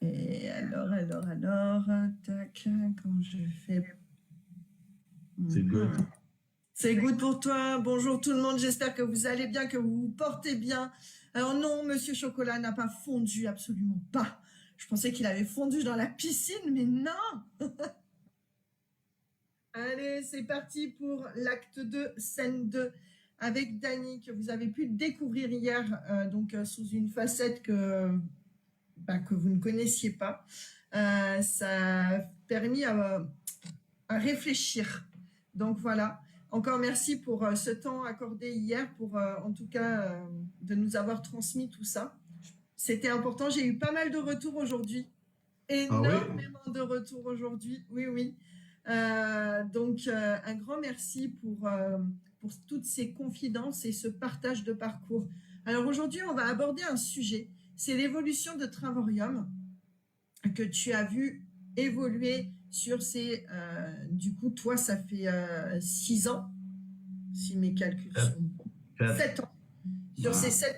Et tac, quand je fais... C'est good. C'est good pour toi. Bonjour tout le monde, j'espère que vous allez bien, que vous vous portez bien. Alors non, Monsieur Chocolat n'a pas fondu, absolument pas. Je pensais qu'il avait fondu dans la piscine, mais non. Allez, c'est parti pour l'acte 2, scène 2, avec Dany, que vous avez pu découvrir hier, sous une facette que vous ne connaissiez pas. Ça a permis à réfléchir. Donc voilà. Encore merci pour ce temps accordé hier, pour en tout cas de nous avoir transmis tout ça. C'était important. J'ai eu pas mal de retours aujourd'hui. Énormément de retours aujourd'hui. Oui, oui. Un grand merci pour toutes ces confidences et ce partage de parcours. Alors aujourd'hui, on va aborder un sujet. C'est l'évolution de Travorium que tu as vu évoluer sur ces... du coup, toi, ça fait 6 ans, si mes calculs sont bons. 7 ans. Sur ces 7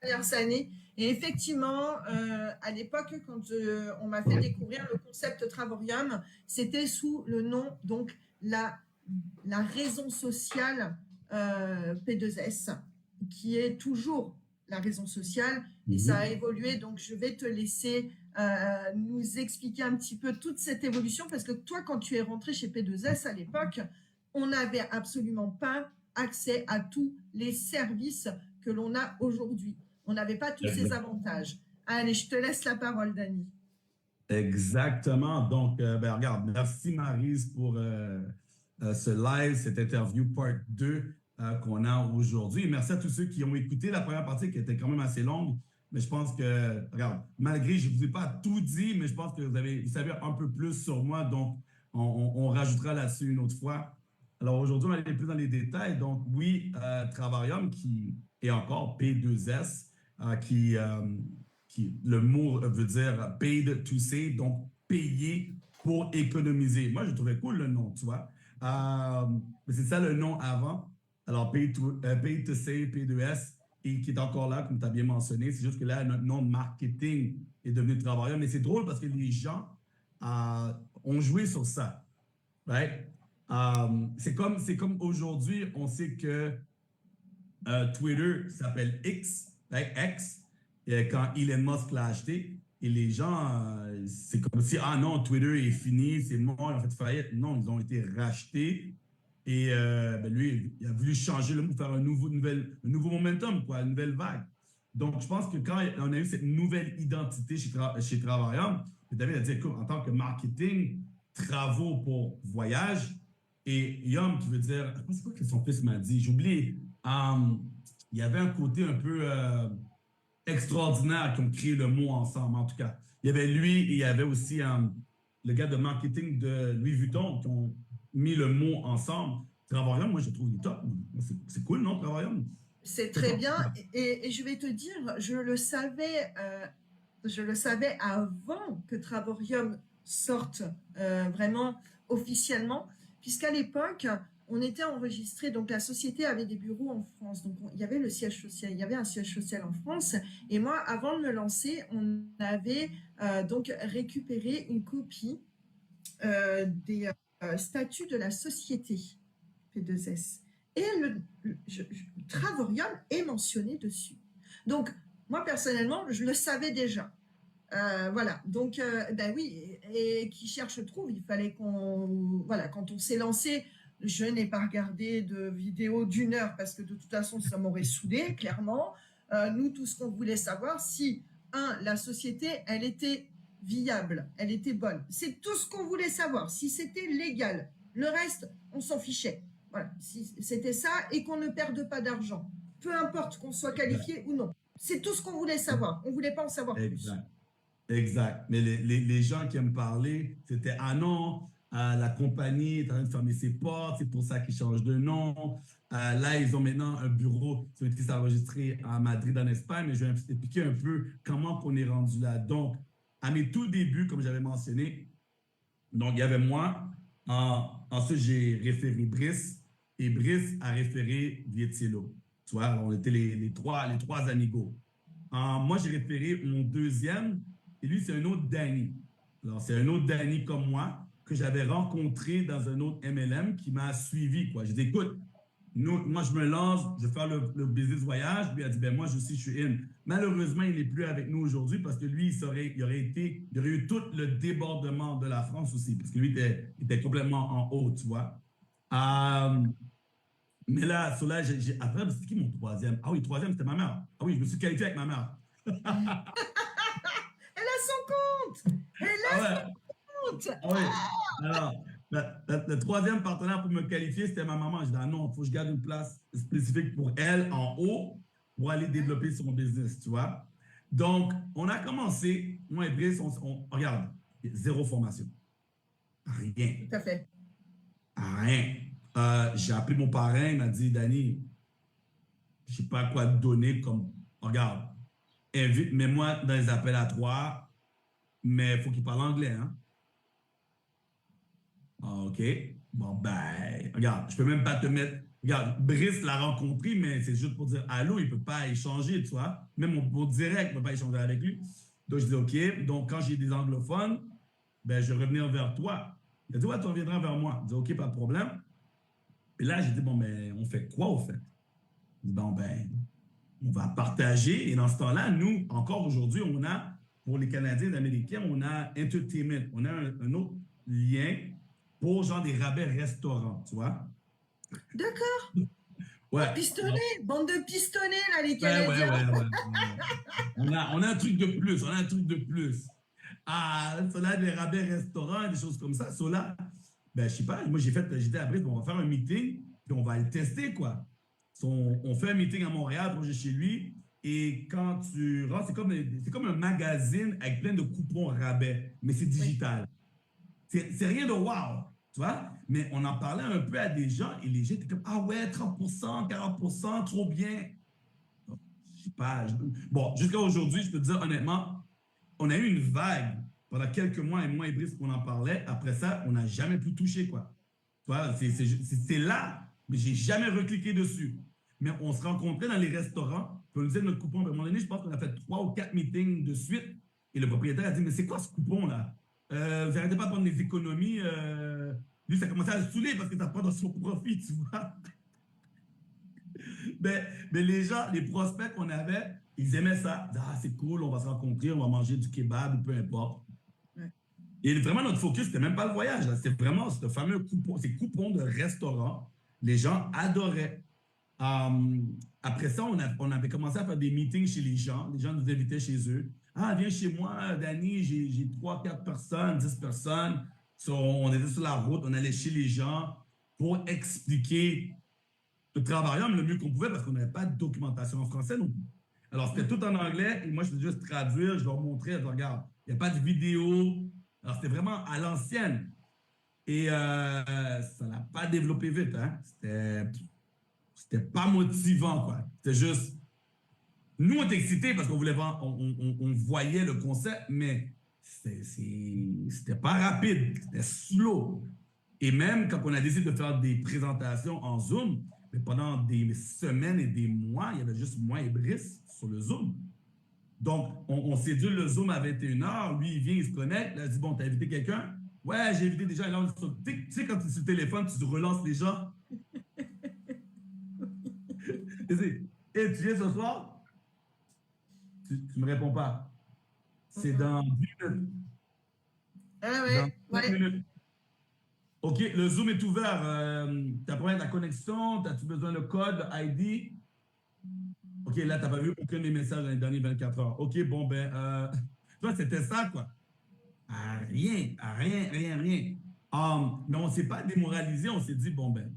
dernières années. Et effectivement, à l'époque, quand on m'a fait découvrir le concept Travorium, c'était sous le nom, donc, la raison sociale P2S, qui est toujours la raison sociale, et ça a évolué. Donc, je vais te laisser nous expliquer un petit peu toute cette évolution, parce que toi, quand tu es rentré chez P2S à l'époque, on n'avait absolument pas accès à tous les services que l'on a aujourd'hui. On n'avait pas tous ces avantages. Allez, je te laisse la parole, Dany. Exactement. Donc, regarde, merci Maryse pour ce live, cette interview part 2 qu'on a aujourd'hui. Merci à tous ceux qui ont écouté la première partie qui était quand même assez longue. Mais je pense que, regarde, malgré, je ne vous ai pas tout dit, mais je pense que vous savez un peu plus sur moi. Donc, on rajoutera là-dessus une autre fois. Alors, aujourd'hui, on va aller plus dans les détails. Donc, oui, Travarium qui est encore P2S, le mot veut dire paid to save, donc payer pour économiser. Moi, je trouvais cool le nom, tu vois. Mais c'est ça le nom avant. Alors, pay to save, P2S, et qui est encore là, comme tu as bien mentionné. C'est juste que là, notre nom de marketing est devenu Travarium. Mais c'est drôle parce que les gens ont joué sur ça. Right? C'est comme aujourd'hui, on sait que Twitter s'appelle X, right? X, quand Elon Musk l'a acheté. Et les gens, c'est comme si, ah non, Twitter est fini, c'est mort, ils ont fait faillite. Non, ils ont été rachetés. Et lui, il a voulu changer le mot, faire un nouveau momentum, quoi, une nouvelle vague. Donc, je pense que quand on a eu cette nouvelle identité chez Travaillon, David a dit, écoute, en tant que marketing, travaux pour voyage, et Yom qui veut dire, c'est quoi que son fils m'a dit? J'ai oublié. Il y avait un côté un peu extraordinaire qui ont créé le mot ensemble, en tout cas. Il y avait lui et il y avait aussi le gars de marketing de Louis Vuitton qui ont mis le mot ensemble. Travaillons, moi, je trouve il est top. C'est cool, non, Travaillons? C'est très bien. Et je vais te dire, je le savais avant que Travarium sorte vraiment officiellement, puisqu'à l'époque, on était enregistré, donc la société avait des bureaux en France, donc il y avait le siège social, il y avait un siège social en France, et moi, avant de me lancer, on avait donc récupéré une copie des statuts de la société P2S. Et Travorium est mentionné dessus. Donc, moi, personnellement, je le savais déjà. Voilà, donc ben oui, et qui cherche trouve, il fallait qu'on... Voilà, quand on s'est lancé, je n'ai pas regardé de vidéo d'1 heure parce que de toute façon, ça m'aurait saoulé, clairement. Nous, tout ce qu'on voulait savoir, si, la société, elle était viable, elle était bonne. C'est tout ce qu'on voulait savoir, si c'était légal. Le reste, on s'en fichait. Voilà, si c'était ça et qu'on ne perde pas d'argent. Peu importe qu'on soit qualifié ou non. C'est tout ce qu'on voulait savoir. On ne voulait pas en savoir plus. Exact. Mais les gens qui aiment parler, c'était ah non, la compagnie est en train de fermer ses portes, c'est pour ça qu'ils changent de nom. Là, ils ont maintenant un bureau qui s'est enregistré à Madrid, en Espagne, mais je vais expliquer un peu comment on est rendu là. Donc, à mes tout débuts, comme j'avais mentionné, donc il y avait moi. Ensuite, j'ai référé Brice et Brice a référé Vietillo. Tu vois, on était les trois amigos. Moi, j'ai référé mon deuxième et lui, c'est un autre Danny. Alors, c'est un autre Danny comme moi que j'avais rencontré dans un autre MLM qui m'a suivi, quoi. J'ai dit, écoute, moi, je me lance, je vais faire le business voyage. Lui a dit, ben moi, je aussi, je suis in. Malheureusement, il n'est plus avec nous aujourd'hui parce que lui, il aurait eu tout le débordement de la France aussi, parce que lui était complètement en haut, tu vois. Euh, mais là, sur là, après, c'est qui mon troisième? Ah oui, troisième, c'était ma mère. Ah oui, je me suis qualifié avec ma mère. Elle a son compte! Elle Ah a ouais, son compte! ah oui. Alors, le troisième partenaire pour me qualifier, c'était ma maman. Je dis, ah non, il faut que je garde une place spécifique pour elle en haut pour aller développer son business, tu vois. Donc, on a commencé, moi et Brice, regarde, zéro formation. Rien. Tout à fait. Rien. J'ai appelé mon parrain, il m'a dit, Danny, je ne sais pas quoi te donner comme, regarde, invite, mets-moi dans les appels à trois, mais il faut qu'il parle anglais, hein. Ah, OK. Bon, ben, regarde, je peux même pas te mettre. Regarde, Brice l'a rencontré, mais c'est juste pour dire allô, il ne peut pas échanger, tu vois. Même mon direct ne peut pas échanger avec lui. Donc, je dis OK. Donc, quand j'ai des anglophones, ben, je vais revenir vers toi. Il a dit, ouais, tu reviendras vers moi. Je dis, OK, pas de problème. Et là, j'ai dit, bon, ben, on fait quoi au fait? Il dit, bon, ben, on va partager. Et dans ce temps-là, nous, encore aujourd'hui, on a, pour les Canadiens et les Américains, on a Entertainment. On a un autre lien pour genre des rabais restaurants, tu vois? D'accord. Ouais. Oh, pistonnés, bande de pistonnés, là, les Ouais, ouais, Canadiens. ouais, ouais, ouais. On a un truc de plus, on a un truc de plus. Ah, cela, des rabais restaurants, des choses comme ça. Cela, ben, je sais pas, moi j'étais à Brice, bon, on va faire un meeting, puis on va le tester, quoi. On fait un meeting à Montréal, proche de chez lui, et quand tu rentres, c'est comme un magazine avec plein de coupons rabais, mais c'est Oui. digital. C'est rien de wow, tu vois? Mais on en parlait un peu à des gens et les gens étaient comme, ah ouais, 30%, 40%, trop bien. Je sais pas. Bon, jusqu'à aujourd'hui, je peux te dire honnêtement, on a eu une vague pendant quelques mois et moi et Brice, on en parlait. Après ça, on n'a jamais pu toucher, quoi. Tu vois, c'est là, mais j'ai jamais recliqué dessus. Mais on se rencontrait dans les restaurants, puis on disait notre coupon. À un moment donné, je pense qu'on a fait 3 ou 4 meetings de suite. Et le propriétaire a dit, mais c'est quoi ce coupon-là? Vous n'arrêtez pas de prendre des économies. Lui, ça commençait à le saouler parce que ça prend dans son profit, tu vois. Mais les gens, les prospects qu'on avait, ils aimaient ça. Ils disaient, ah, c'est cool, on va se rencontrer, on va manger du kebab ou peu importe. Ouais. Et vraiment, notre focus, c'était même pas le voyage. C'était vraiment ce fameux coupon, ces coupons de restaurant. Les gens adoraient. Après ça, on avait commencé à faire des meetings chez les gens. Les gens nous invitaient chez eux. Ah, viens chez moi, Danny, j'ai 3, 4 personnes, 10 personnes. On était sur la route, on allait chez les gens pour expliquer le travaillum le mieux qu'on pouvait parce qu'on n'avait pas de documentation en français non plus. Alors, c'était tout en anglais et moi, je faisais juste traduire, je leur montrais, je leur regarde, il n'y a pas de vidéo. Alors, c'était vraiment à l'ancienne. Et ça n'a pas développé vite, hein. C'était pas motivant, quoi. C'était juste. Nous, on était excités parce qu'on voulait voir, on voyait le concept, mais c'était pas rapide, c'était slow. Et même quand on a décidé de faire des présentations en Zoom, mais pendant des semaines et des mois, il y avait juste moi et Brice sur le Zoom. Donc, on s'est dit le Zoom à 21h, lui, il vient, il se connecte, là, il dit, bon, t'as invité quelqu'un? Ouais, j'ai invité des gens. Et là, tu sais, quand tu es sur le téléphone, tu relances les gens. Et tu viens ce soir? Tu me réponds pas. C'est dans 10 minutes. Ah Dans ouais, 5 ouais. minutes. OK, le Zoom est ouvert. Tu as problème de la connexion? As-tu besoin de code, ID? OK, là, tu n'as pas vu aucun des messages dans les dernières 24 heures. OK, bon, ben, toi, c'était ça, quoi. Rien, rien, rien, rien. Mais on ne s'est pas démoralisé. On s'est dit, bon, ben,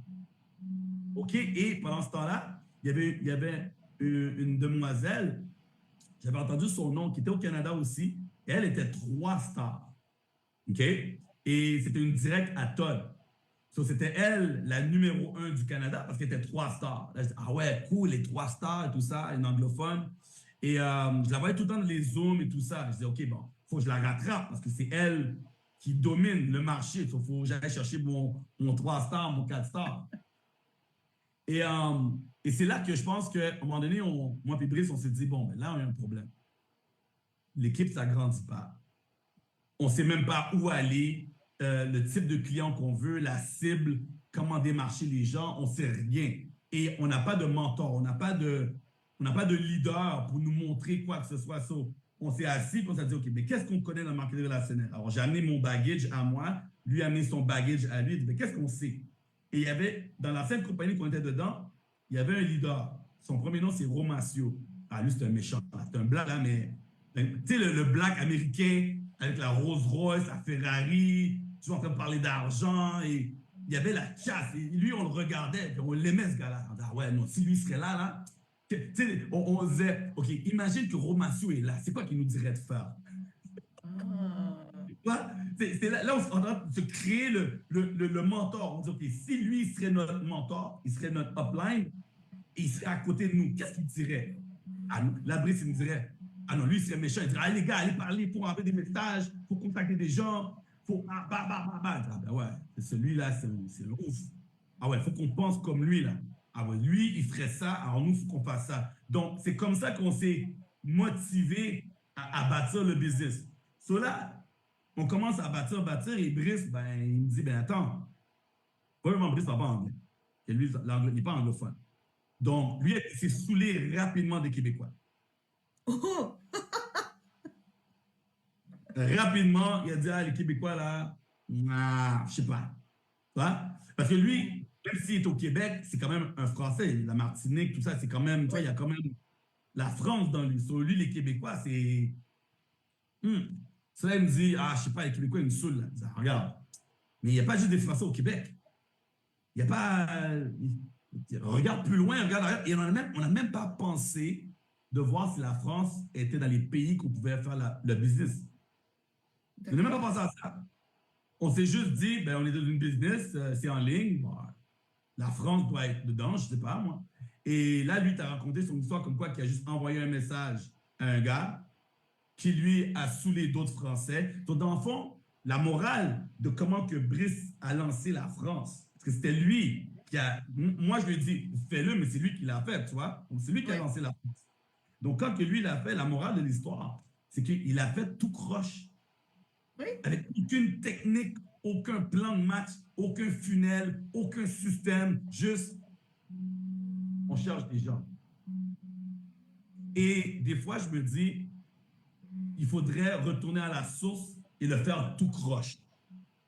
OK. Et pendant ce temps-là, il y avait une demoiselle, j'avais entendu son nom, qui était au Canada aussi. Et elle était 3 stars. OK? Et c'était une directe à Todd. So, c'était elle, la numéro 1 du Canada, parce qu'elle était 3 stars. Là, je dis, ah ouais, cool, les 3 stars et tout ça, une anglophone. Et je la voyais tout le temps dans les Zooms et tout ça. Je dis, OK, bon, il faut que je la rattrape parce que c'est elle qui domine le marché. Il faut que j'aille chercher mon 3 stars, mon 4 stars. Et c'est là que je pense qu'à un moment donné, moi et Brice, on s'est dit, bon, ben là, on a un problème. l'équipe, ça ne grandit pas. On ne sait même pas où aller, le type de client qu'on veut, la cible, comment démarcher les gens, on ne sait rien. Et on n'a pas de mentor, on n'a pas de leader pour nous montrer quoi que ce soit. On s'est assis et on s'est dit, OK, mais qu'est-ce qu'on connaît dans le marketing relationnel? Alors, j'ai amené mon baggage à moi, lui a amené son baggage à lui, il dit, mais qu'est-ce qu'on sait? Et il y avait, dans l'ancienne compagnie qu'on était dedans, il y avait un leader. Son premier nom, c'est Romacio. Ah, lui, c'est un méchant. C'est un black, là, mais tu sais, le black américain avec la Rolls Royce, la Ferrari, toujours en train de parler d'argent. Et il y avait la chasse. Et lui, on le regardait, puis on l'aimait, ce gars-là. On disait, ah ouais, non, si lui serait là, on disait, OK, imagine que Romacio est là. C'est quoi qu'il nous dirait de faire? C'est là où on est en train de se créer le mentor. On dit, OK, si lui serait notre mentor, il serait notre upline, et il serait à côté de nous, qu'est-ce qu'il dirait? Ah, la Brice, il nous dirait, ah non, lui, il serait méchant. Il dirait, ah, les gars, allez parler pour envoyer des messages, il faut contacter des gens, il faut. Ah, ben ouais, celui-là, c'est le ouf. Ah ouais, il faut qu'on pense comme lui, là. Ah ouais, lui, il ferait ça, alors nous, il faut qu'on fasse ça. Donc, c'est comme ça qu'on s'est motivé à bâtir le business. So là, on commence à bâtir, et Brice, ben, il me dit, ben attends, vraiment, Brice ne parle pas anglais. Et lui, il n'est pas anglophone. Donc, lui, il s'est saoulé rapidement des Québécois. Oh! Rapidement, il a dit, ah, les Québécois, là, je sais pas. Parce que lui, même s'il est au Québec, c'est quand même un Français. La Martinique, tout ça, c'est quand même, il y a quand même la France dans lui. Sur lui, les Québécois, c'est. Cela, il me dit, ah, je sais pas, les Québécois, ils me saoulent. Là. Je dis, regarde, mais il n'y a pas juste des Français au Québec. Il n'y a pas. Regarde plus loin, regarde arrière. Et on n'a même pas pensé de voir si la France était dans les pays qu'on pouvait faire le business. On n'a même pas pensé à ça. On s'est juste dit, ben, on est dans une business, c'est en ligne. Bon, la France doit être dedans, je ne sais pas, moi. Et là, lui, tu as raconté son histoire comme quoi qu'il a juste envoyé un message à un gars qui, lui, a saoulé d'autres Français. Donc, dans le fond, la morale de comment que Brice a lancé la France, parce que c'était lui qui a... Moi, je lui ai dit, fais-le, mais c'est lui qui l'a fait, tu vois. Donc, c'est lui qui a lancé la France. Donc, quand que lui l'a fait, la morale de l'histoire, c'est qu'il a fait tout croche. Oui. Avec aucune technique, aucun plan de match, aucun funnel, aucun système, juste on cherche des gens. Et des fois, je me dis, il faudrait retourner à la source et le faire tout croche.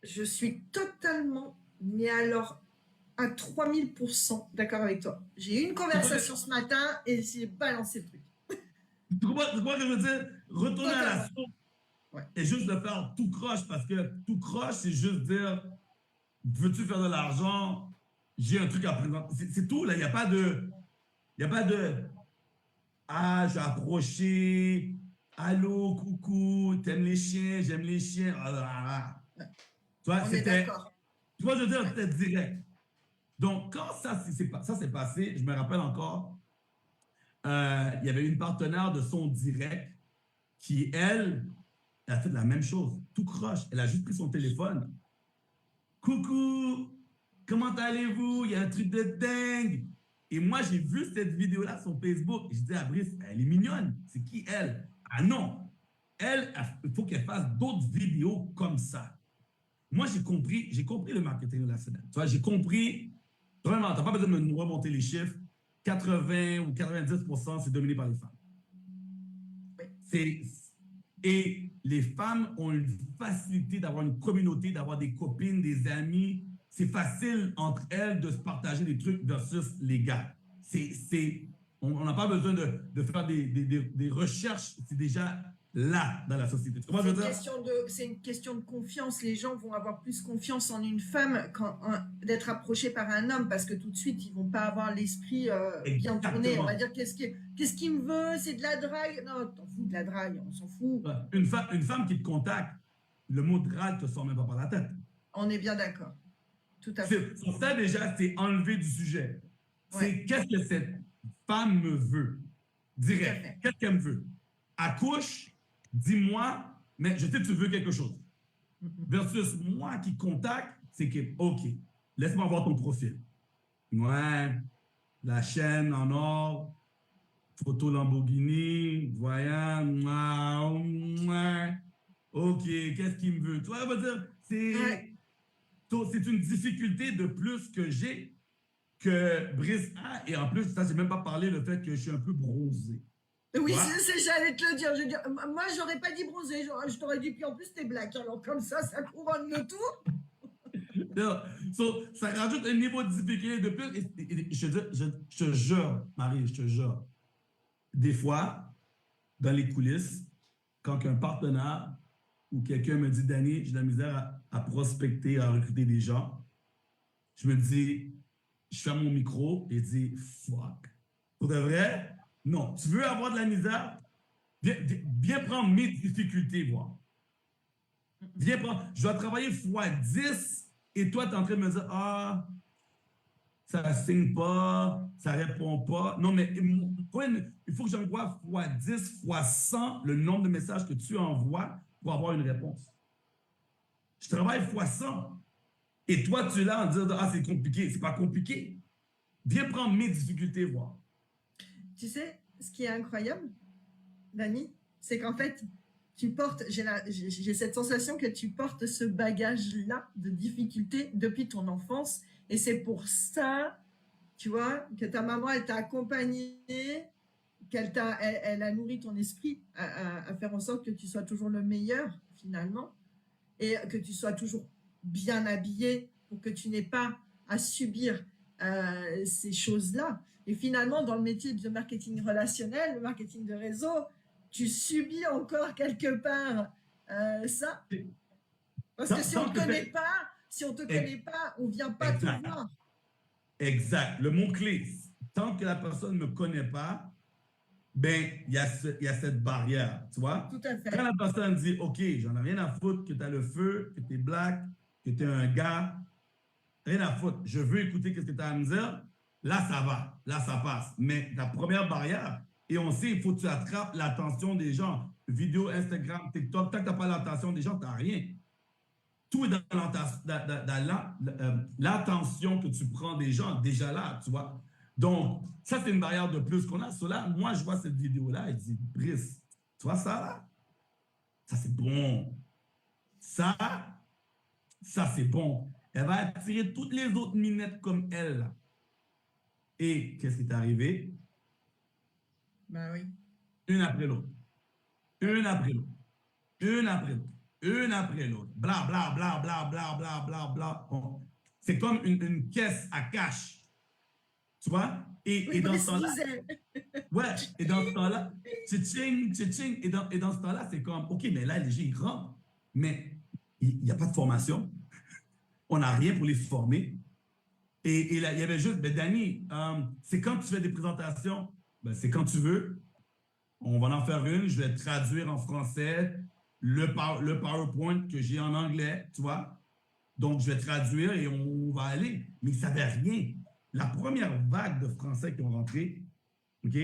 Je suis totalement, mais alors à 3000% d'accord avec toi. J'ai eu une conversation ce matin et j'ai balancé le truc. Tu comprends ce que je veux dire? Retourner à la source. Ouais. Et juste le faire tout croche, parce que tout croche, c'est juste dire, veux-tu faire de l'argent? J'ai un truc à présenter. C'est tout, là. Il n'y a pas de... Ah, j'ai approché. Allô, coucou, t'aimes les chiens? J'aime les chiens. Tu vois, c'était... Tu vois, je veux dire, c'était direct. Donc, quand ça s'est passé, je me rappelle encore, il y avait une partenaire de Son Direct qui, elle a fait la même chose, tout croche. Elle a juste pris son téléphone. Coucou, comment allez-vous? Il y a un truc de dingue. Et moi, j'ai vu cette vidéo-là sur Facebook. Et je dis à Brice, elle est mignonne. C'est qui elle? Ah non, elle, il faut qu'elle fasse d'autres vidéos comme ça. Moi, j'ai compris le marketing relationnel. Tu vois, j'ai compris, vraiment, tu n'as pas besoin de nous remonter les chiffres. 80 ou 90%, c'est dominé par les femmes. Et les femmes ont une facilité d'avoir une communauté, d'avoir des copines, des amis. C'est facile entre elles de se partager des trucs versus les gars. On n'a pas besoin de faire des recherches. C'est déjà là dans la société. C'est une question de confiance. Les gens vont avoir plus confiance en une femme d'être approchés par un homme parce que tout de suite, ils ne vont pas avoir l'esprit bien tourné. On va dire, qu'est-ce qu'il me veut? C'est de la drague? Non, t'en fous de la drague, on s'en fout. Une femme qui te contacte, le mot drague te sort même pas par la tête. On est bien d'accord. Tout à fait. Ça, déjà, c'est enlevé du sujet. C'est qu'est-ce que cette femme me veut? Direct. Qu'est-ce qu'elle me veut? Accouche, dis-moi, mais je sais que tu veux quelque chose. Versus moi qui contacte, c'est que, OK, laisse-moi voir ton profil. Ouais, la chaîne en or, photo Lamborghini, voyant, mouah, mouah. OK, qu'est-ce qu'il me veut? Tu vois, je veux dire, Ouais. c'est une difficulté de plus que j'ai que Brice a. Et en plus, ça, j'ai même pas parlé le fait que je suis un peu bronzé. Tu Oui, vois? j'allais te le dire. Je veux dire, moi, j'aurais pas dit bronzé, je t'aurais dit, puis en plus, t'es black. Alors, comme ça couronne le tout. Ça rajoute un niveau de difficulté de plus. Je te jure, Marie, je te jure. Des fois, dans les coulisses, quand un partenaire ou quelqu'un me dit, Danny, j'ai de la misère à prospecter, à recruter des gens, je me dis, je ferme mon micro et je dis, fuck. Pour de vrai, non. Tu veux avoir de la misère? Viens prendre mes difficultés, voir. Viens prendre. Je dois travailler fois 10 et toi, tu es en train de me dire, ah, ça signe pas, ça répond pas. Non, mais il faut que j'envoie fois 10, fois 100 le nombre de messages que tu envoies pour avoir une réponse. Je travaille fois 100. Et toi, tu es là en disant, ah, c'est compliqué. C'est pas compliqué. Viens prendre mes difficultés, voir. Tu sais, ce qui est incroyable, Dani, c'est qu'en fait, j'ai cette sensation que tu portes ce bagage-là de difficulté depuis ton enfance. Et c'est pour ça, tu vois, que ta maman, elle t'a accompagné, elle a nourri ton esprit à faire en sorte que tu sois toujours le meilleur, finalement, et que tu sois toujours bien habillé pour que tu n'aies pas à subir ces choses-là. Et finalement, dans le métier de marketing relationnel, le marketing de réseau, tu subis encore quelque part ça. Parce que si on Tant ne te que connaît pas, si on te connaît pas, on ne vient pas te exact. voir. Exact. Le mot-clé, tant que la personne ne me connaît pas, ben, il y a cette barrière, tu vois? Tout à Quand fait. la personne dit, OK, j'en ai rien à foutre que tu as le feu, que tu es black, que tu es un gars, rien à foutre. Je veux écouter ce que tu as à me dire. Là, ça va. Là, ça passe. Mais la première barrière, et on sait, il faut que tu attrapes l'attention des gens. Vidéo, Instagram, TikTok, tant que tu n'as pas l'attention des gens, tu n'as rien. Tout est dans l'attention que tu prends des gens, déjà là, tu vois. Donc, ça, c'est une barrière de plus qu'on a. Cela, moi, je vois cette vidéo-là et je dis, Brice, tu vois ça là? Ça, c'est bon. Ça, ça, c'est bon. Elle va attirer toutes les autres minettes comme elle. Et qu'est-ce qui est arrivé? Ben oui. Une après l'autre. Ouais. Une après l'autre. Une après l'autre. Une après l'autre. Bla, bla, bla, bla, bla, bla, bla, bla. Bon. C'est comme une caisse à cash. Tu vois? Oui, Et dans ce Brice temps-là, disait. ouais, et dans ce temps-là, tching, tching, et dans ce temps-là, c'est comme, OK, mais là, les gens, ils rentrent, mais il n'y a pas de formation. On n'a rien pour les former. Et là, il y avait juste, ben, Danny, c'est quand tu fais des présentations, ben, c'est quand tu veux. On va en faire une, je vais traduire en français le PowerPoint que j'ai en anglais, tu vois. Donc, je vais traduire et on va aller. Mais ils ne savaient rien. La première vague de Français qui ont rentré, OK?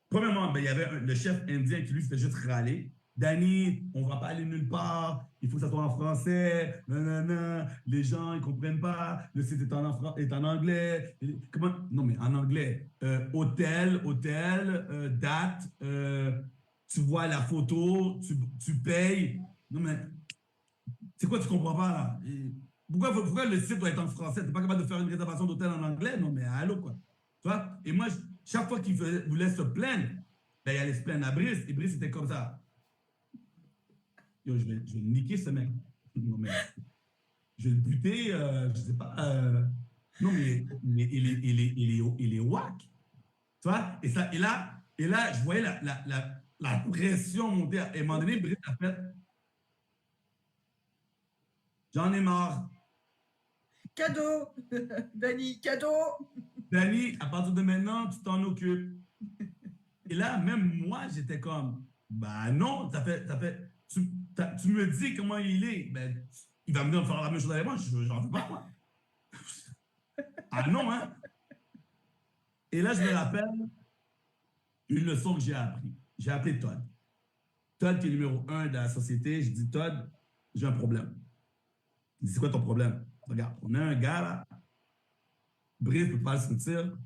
Premièrement, ben, il y avait le chef indien qui lui faisait juste râler. Danny, on ne va pas aller nulle part, il faut que ça soit en français, nanana, les gens, ils ne comprennent pas, le site est en anglais. Comment? Non, mais en anglais. Hôtel, date, tu vois la photo, tu payes. Non, mais c'est quoi, tu ne comprends pas là? Pourquoi le site doit être en français? Tu n'es pas capable de faire une réservation d'hôtel en anglais? Non, mais allô, quoi. Tu vois? Et moi, chaque fois qu'il voulait se plaindre, ben, il allait se plaindre à Brice. Et Brice était comme ça. Yo, je vais niquer ce mec. Non, mais je vais le buter, je sais pas. Non, mais il est whack. Tu vois? Et là, je voyais la pression monter. À un moment donné, Brice a fait, j'en ai marre. Cadeau, Dani, cadeau. Danny, à partir de maintenant, tu t'en occupes. Et là, même moi, j'étais comme, bah non, tu me dis comment il est. Ben, il va venir faire la même chose avec moi. J'en veux pas, moi. Ah non, hein? Et là, je me rappelle une leçon que j'ai appris. J'ai appelé Todd. Todd, qui est numéro 1 de la société. J'ai dit, Todd, j'ai un problème. Il dit, c'est quoi ton problème? Regarde, on a un gars là, Brice ne peut pas le sentir.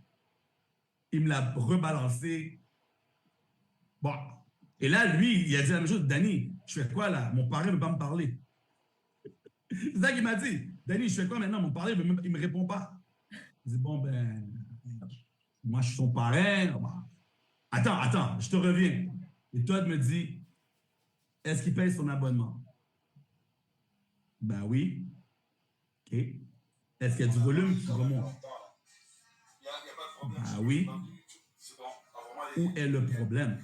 Il me l'a rebalancé Bon. Et là, lui, il a dit la même chose. Danny, je fais quoi là? Mon parrain ne veut pas me parler. C'est ça qu'il m'a dit. Danny, je fais quoi maintenant? Mon parrain, il ne me répond pas. Je dis, bon, ben, moi, je suis son parrain. Bon. Attends, je te reviens. Et toi, tu me dis, est-ce qu'il paye son abonnement? Ben oui. OK. Est-ce qu'il y a du volume qui remonte? Ben oui. Où est le problème?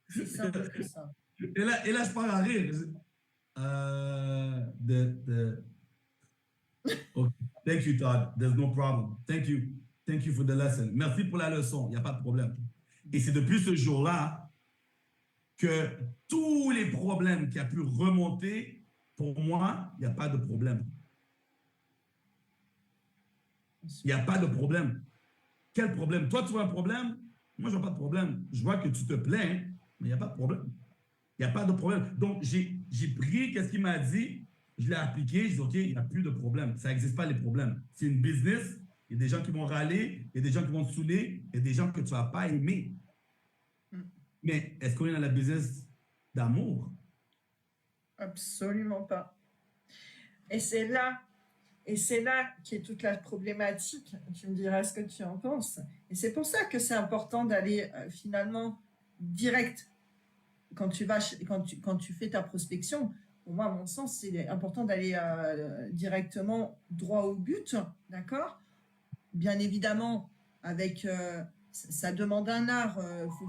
C'est simple que ça. Et là, je pars à rire. Okay. Thank you, Todd. There's no problem. Thank you. Thank you for the lesson. Merci pour la leçon. Il n'y a pas de problème. Et c'est depuis ce jour-là que tous les problèmes qui ont pu remonter, pour moi, il n'y a pas de problème. Il n'y a pas de problème. Quel problème? Toi, tu vois un problème? Moi, je vois pas de problème. Je vois que tu te plains, mais il n'y a pas de problème. Il n'y a pas de problème. Donc, j'ai pris qu'est-ce qu'il m'a dit, je l'ai appliqué, je dis, OK, il n'y a plus de problème. Ça n'existe pas, les problèmes. C'est une business, il y a des gens qui vont râler, il y a des gens qui vont te saouler, il y a des gens que tu ne vas pas aimer. Mais est-ce qu'on est dans la business d'amour? Absolument pas. Et c'est là qu'est toute la problématique. Tu me diras ce que tu en penses. Et c'est pour ça que c'est important d'aller finalement direct quand tu fais ta prospection. Pour moi, à mon sens, c'est important d'aller directement droit au but, d'accord? Bien évidemment, avec ça demande un art,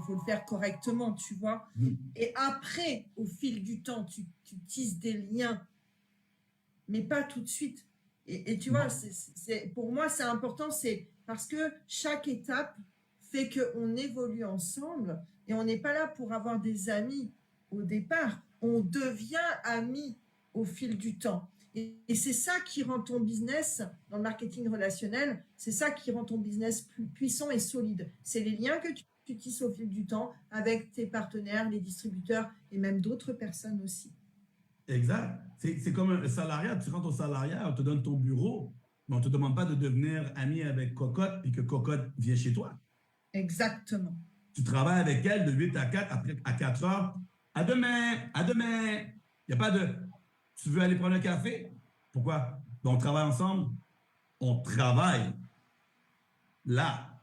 faut le faire correctement, tu vois. Et après, au fil du temps, tu tisses des liens, mais pas tout de suite. Et tu vois, pour moi, c'est important, c'est parce que chaque étape fait qu'on évolue ensemble et on n'est pas là pour avoir des amis au départ. On devient amis au fil du temps. Et c'est ça qui rend ton business, dans le marketing relationnel, c'est ça qui rend ton business plus puissant et solide. C'est les liens que tu tisses au fil du temps avec tes partenaires, les distributeurs et même d'autres personnes aussi. Exact. C'est comme un salariat. Tu rentres au salariat, on te donne ton bureau, mais on ne te demande pas de devenir ami avec Cocotte et que Cocotte vient chez toi. Exactement. Tu travailles avec elle de 8 à 4, après à 4 heures. À demain, à demain. Il n'y a pas de tu veux aller prendre un café? Pourquoi? Ben, on travaille ensemble. On travaille là.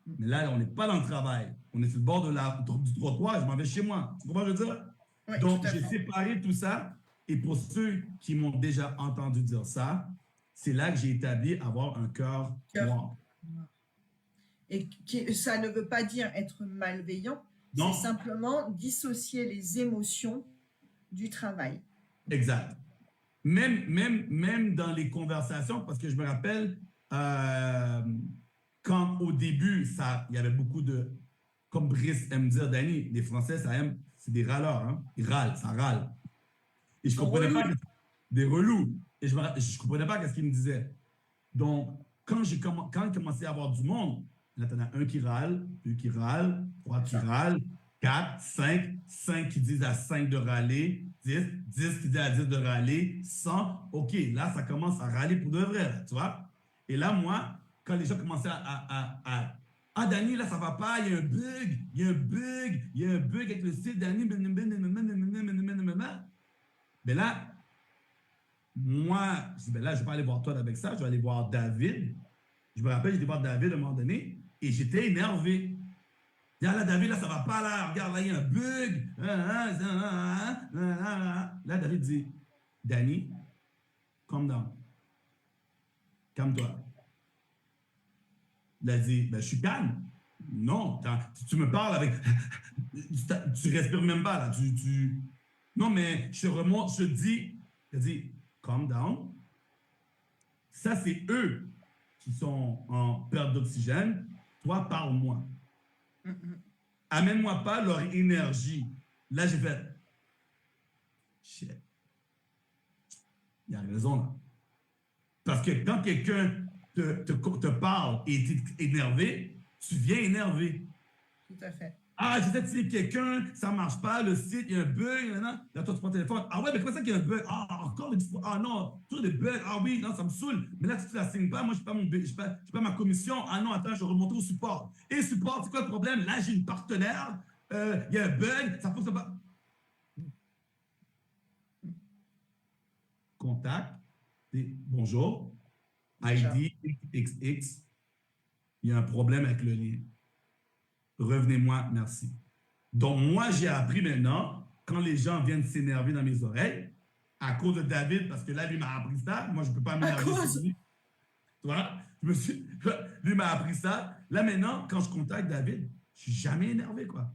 Mais là, on n'est pas dans le travail. On est sur le bord du trottoir. Je m'en vais chez moi. Tu comprends ce que je veux dire? Oui, Donc, j'ai séparé tout ça. Et pour ceux qui m'ont déjà entendu dire ça, c'est là que j'ai établi avoir un cœur noir. Et ça ne veut pas dire être malveillant. C'est simplement dissocier les émotions du travail. Exact. Même dans les conversations, parce que je me rappelle, quand au début, il y avait beaucoup de, comme Brice aime dire, Danny, les Français, ça aime, c'est des râleurs, hein? Ils râlent, ça râle. Et je ne comprenais pas, des relous. Et je ne comprenais pas ce qu'ils me disaient. Donc, quand il commençait à avoir du monde, là, tu en as un qui râle, deux qui râlent, trois qui râlent, 4, 5 qui disent à 5 de râler, 10 qui disent à 10 de râler, 100, OK, là, ça commence à râler pour de vrai, là, tu vois? Et là, moi, quand les gens commençaient ah, Danny, là, ça va pas, il y a un bug avec le site, Danny, mais là, moi, je dis, ben là, je ne vais pas aller voir toi avec ça, je vais aller voir David. Je me rappelle, j'étais voir David à un moment donné, et j'étais énervé. Là, David, là, ça va pas, là. Regarde, là, il y a un bug. Là, David dit, Danny, calm down. Calme-toi. Il a dit, ben, je suis calme. Non, tu me parles avec... tu respires même pas, là. Non, mais je remonte, je dis... Il a dit, calm down. Ça, c'est eux qui sont en perte d'oxygène. Toi, parle-moi. Amène-moi pas leur énergie. Là, j'ai fait... Shit. Il a raison, là. Parce que quand quelqu'un te parle et t'es énervé, tu viens énervé. Tout à fait. Ah, j'essaie de signer quelqu'un, ça ne marche pas, le site, il y a un bug, maintenant. Là, toi, tu prends le téléphone. Ah ouais, mais comment ça qu'il y a un bug? Ah, encore une fois. Ah non, toujours des bugs. Ah oui, non, ça me saoule. Mais là, tu ne la signes pas. Moi, je n'ai pas ma commission. Ah non, attends, je vais remonter au support. Et support, c'est quoi le problème? Là, j'ai une partenaire. Il y a un bug, ça ne fonctionne pas. Contact. Bonjour. ID XX. Il y a un problème avec le lien. Revenez-moi, merci. Donc, moi, j'ai appris maintenant, quand les gens viennent s'énerver dans mes oreilles, à cause de David, parce que là, lui m'a appris ça. Moi, je ne peux pas m'énerver sur lui. Tu vois? Lui m'a appris ça. Là, maintenant, quand je contacte David, je ne suis jamais énervé, quoi.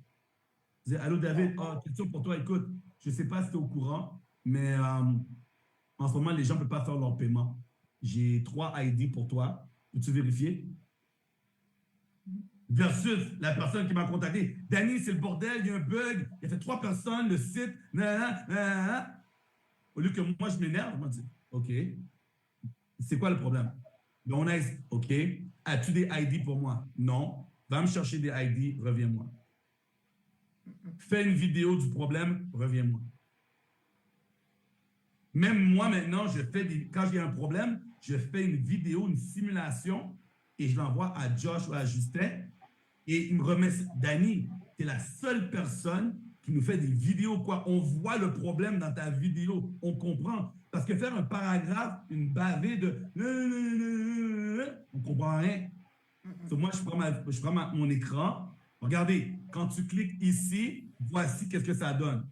Je dis, allô, David, question pour toi. Écoute, je ne sais pas si tu es au courant, mais en ce moment, les gens ne peuvent pas faire leur paiement. J'ai 3 ID pour toi. Peux-tu vérifier? Versus la personne qui m'a contacté. Danny, c'est le bordel, il y a un bug, il y a fait 3 personnes, le site, Au lieu que moi, je m'énerve, je me dis, OK, c'est quoi le problème? Donc, on a, OK, as-tu des ID pour moi? Non. Va me chercher des ID, reviens-moi. Fais une vidéo du problème, reviens-moi. Même moi, maintenant, quand j'ai un problème, je fais une vidéo, une simulation, et je l'envoie à Josh ou à Justin. Et il me remet, Danny, tu es la seule personne qui nous fait des vidéos, quoi. On voit le problème dans ta vidéo, on comprend. Parce que faire un paragraphe, une bavée de on ne comprend rien. Donc moi, je prends mon écran. Regardez, quand tu cliques ici, voici qu'est-ce que ça donne.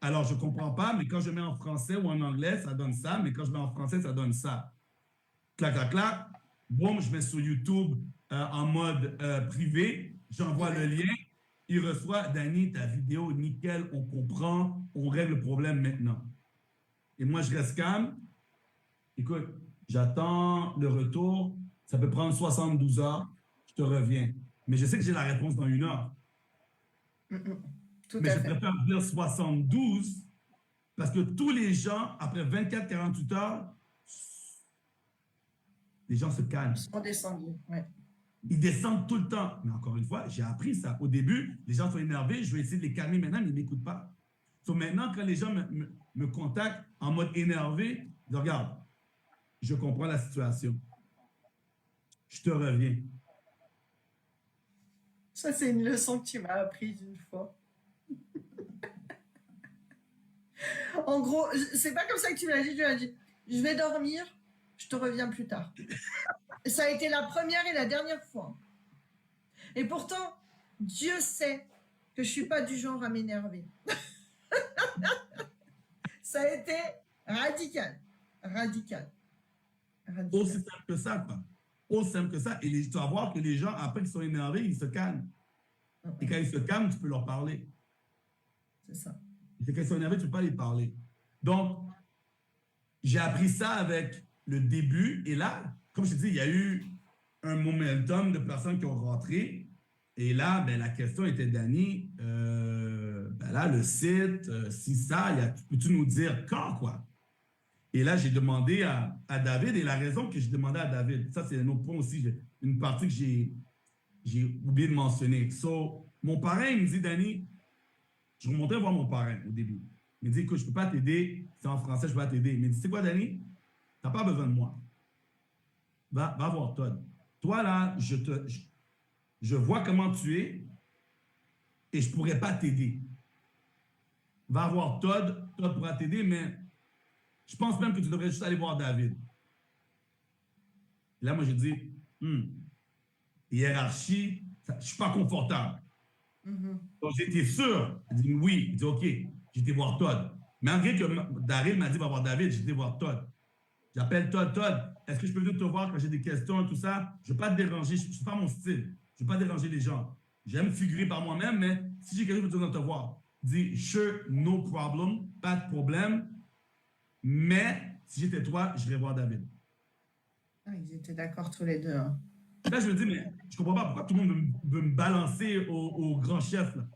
Alors, je ne comprends pas, mais quand je mets en français ou en anglais, ça donne ça, mais quand je mets en français, ça donne ça. Clac, clac, clac. Boum, je mets sur YouTube en mode privé, j'envoie le lien, il reçoit, Danny, ta vidéo, nickel, on comprend, on règle le problème maintenant. Et moi, je reste calme. Écoute, j'attends le retour, ça peut prendre 72 heures, je te reviens. Mais je sais que j'ai la réponse dans 1 heure. Mais je préfère dire 72 parce que tous les gens, après 24-48 heures, les gens se calment. Ils sont descendus, ouais. Ils descendent tout le temps. Mais encore une fois, j'ai appris ça. Au début, les gens sont énervés. Je vais essayer de les calmer maintenant, mais ils ne m'écoutent pas. Donc maintenant, quand les gens me contactent en mode énervé, je dis, regarde, je comprends la situation. Je te reviens. Ça, c'est une leçon que tu m'as apprise une fois. En gros, c'est pas comme ça que tu m'as dit. Tu m'as dit, je vais dormir, je te reviens plus tard. Ça a été la première et la dernière fois. Et pourtant, Dieu sait que je suis pas du genre à m'énerver. Ça a été radical. Radical. Aussi simple que ça, quoi. Aussi simple que ça. Et tu vas voir que les gens, après qu'ils sont énervés, ils se calment. Et quand ils se calment, tu peux leur parler. C'est ça. Et quand ils sont énervés, tu ne peux pas les parler. Donc, j'ai appris ça avec le début. Et là, comme je te dis, il y a eu un momentum de personnes qui ont rentré. Et là, ben, la question était, Danny, ben là, le site, si ça, peux-tu nous dire quand, quoi? Et là, j'ai demandé à David, et la raison que j'ai demandé à David, ça, c'est un autre point aussi, une partie que j'ai oublié de mentionner. So, mon parrain, il me dit, Danny, je remontais voir mon parrain au début. Il me dit, écoute, je ne peux pas t'aider, c'est en français, je ne peux pas t'aider. Il me dit, c'est quoi, Danny? Tu n'as pas besoin de moi. Va voir Todd. Toi, là, je vois comment tu es et je ne pourrais pas t'aider. Va voir Todd, Todd pourra t'aider, mais je pense même que tu devrais juste aller voir David. Et là, moi, je dis, hiérarchie, je ne suis pas confortable. Donc, j'étais sûr. Il dit oui. Il dit OK, j'étais voir Todd. Malgré que Daryl m'a dit va voir David, j'étais voir Todd. J'appelle Todd. Todd, est-ce que je peux venir te voir quand j'ai des questions et tout ça? Je ne veux pas te déranger, ce n'est pas mon style. Je ne veux pas déranger les gens. J'aime figurer par moi-même, mais si j'ai quelque chose, je veux te voir. Il dit sure, no problem, pas de problème. Mais si j'étais toi, j'irais voir David. Ah, ils étaient d'accord tous les deux. Hein. Là, je me dis, mais je comprends pas pourquoi tout le monde veut me balancer au grand chef. Là.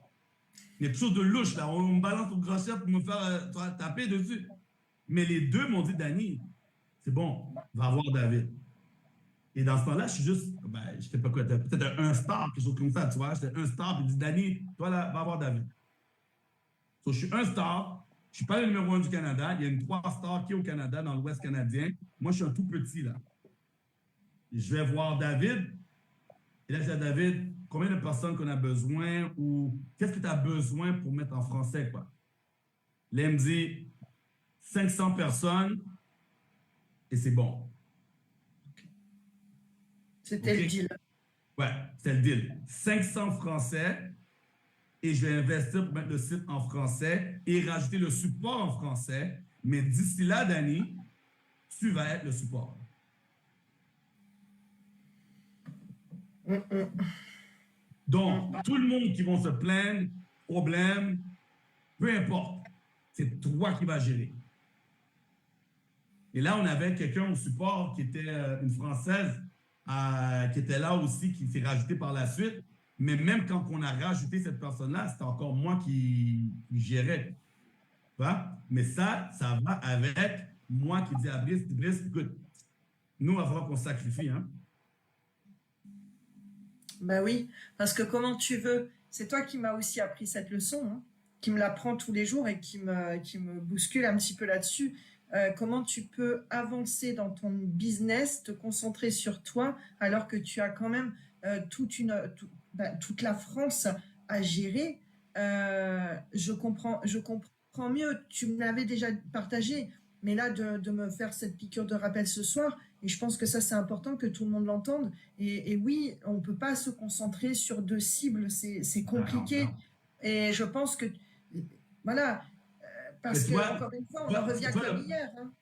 Il y a quelque chose de louche, là. On me balance au grand chef pour me faire taper dessus. Mais les deux m'ont dit, Danny, c'est bon, va voir David. Et dans ce temps-là, je suis juste, ben, je sais pas quoi, peut-être un star, quelque chose comme ça, tu vois. J'étais un star, puis il dit, Danny, toi là, va voir David. So, je suis un star, je suis pas le numéro un du Canada, il y a une 3 stars qui est au Canada, dans l'Ouest canadien. Moi, je suis un tout petit, là. Je vais voir David, et là, je dis à David, combien de personnes qu'on a besoin ou qu'est-ce que tu as besoin pour mettre en français, quoi. Là, il me dit 500 personnes et c'est bon. C'était le OK? deal. Ouais, c'est le deal. 500 français et je vais investir pour mettre le site en français et rajouter le support en français. Mais d'ici là, Danny, tu vas être le support. Donc, tout le monde qui va se plaindre, problème, peu importe, c'est toi qui vas gérer. Et là, on avait quelqu'un au support qui était une Française qui était là aussi, qui s'est rajoutée par la suite. Mais même quand on a rajouté cette personne-là, c'était encore moi qui gérais. Tu vois? Mais ça va avec moi qui dis à Brice, écoute, nous, il va falloir qu'on se sacrifie. Hein? Ben oui, parce que comment tu veux, c'est toi qui m'as aussi appris cette leçon, hein, qui me l'apprend tous les jours et qui me bouscule un petit peu là-dessus. Comment tu peux avancer dans ton business, te concentrer sur toi, alors que tu as quand même toute la France à gérer. Je comprends mieux. Tu me l'avais déjà partagé, mais là, de me faire cette piqûre de rappel ce soir, et je pense que ça, c'est important que tout le monde l'entende. Et oui, on ne peut pas se concentrer sur 2 cibles, c'est Ah non, compliqué. non. Et je pense que, voilà, Mais parce tu que, vois, encore une fois, tu on en vois, revient tu vois comme le, hier. Hein.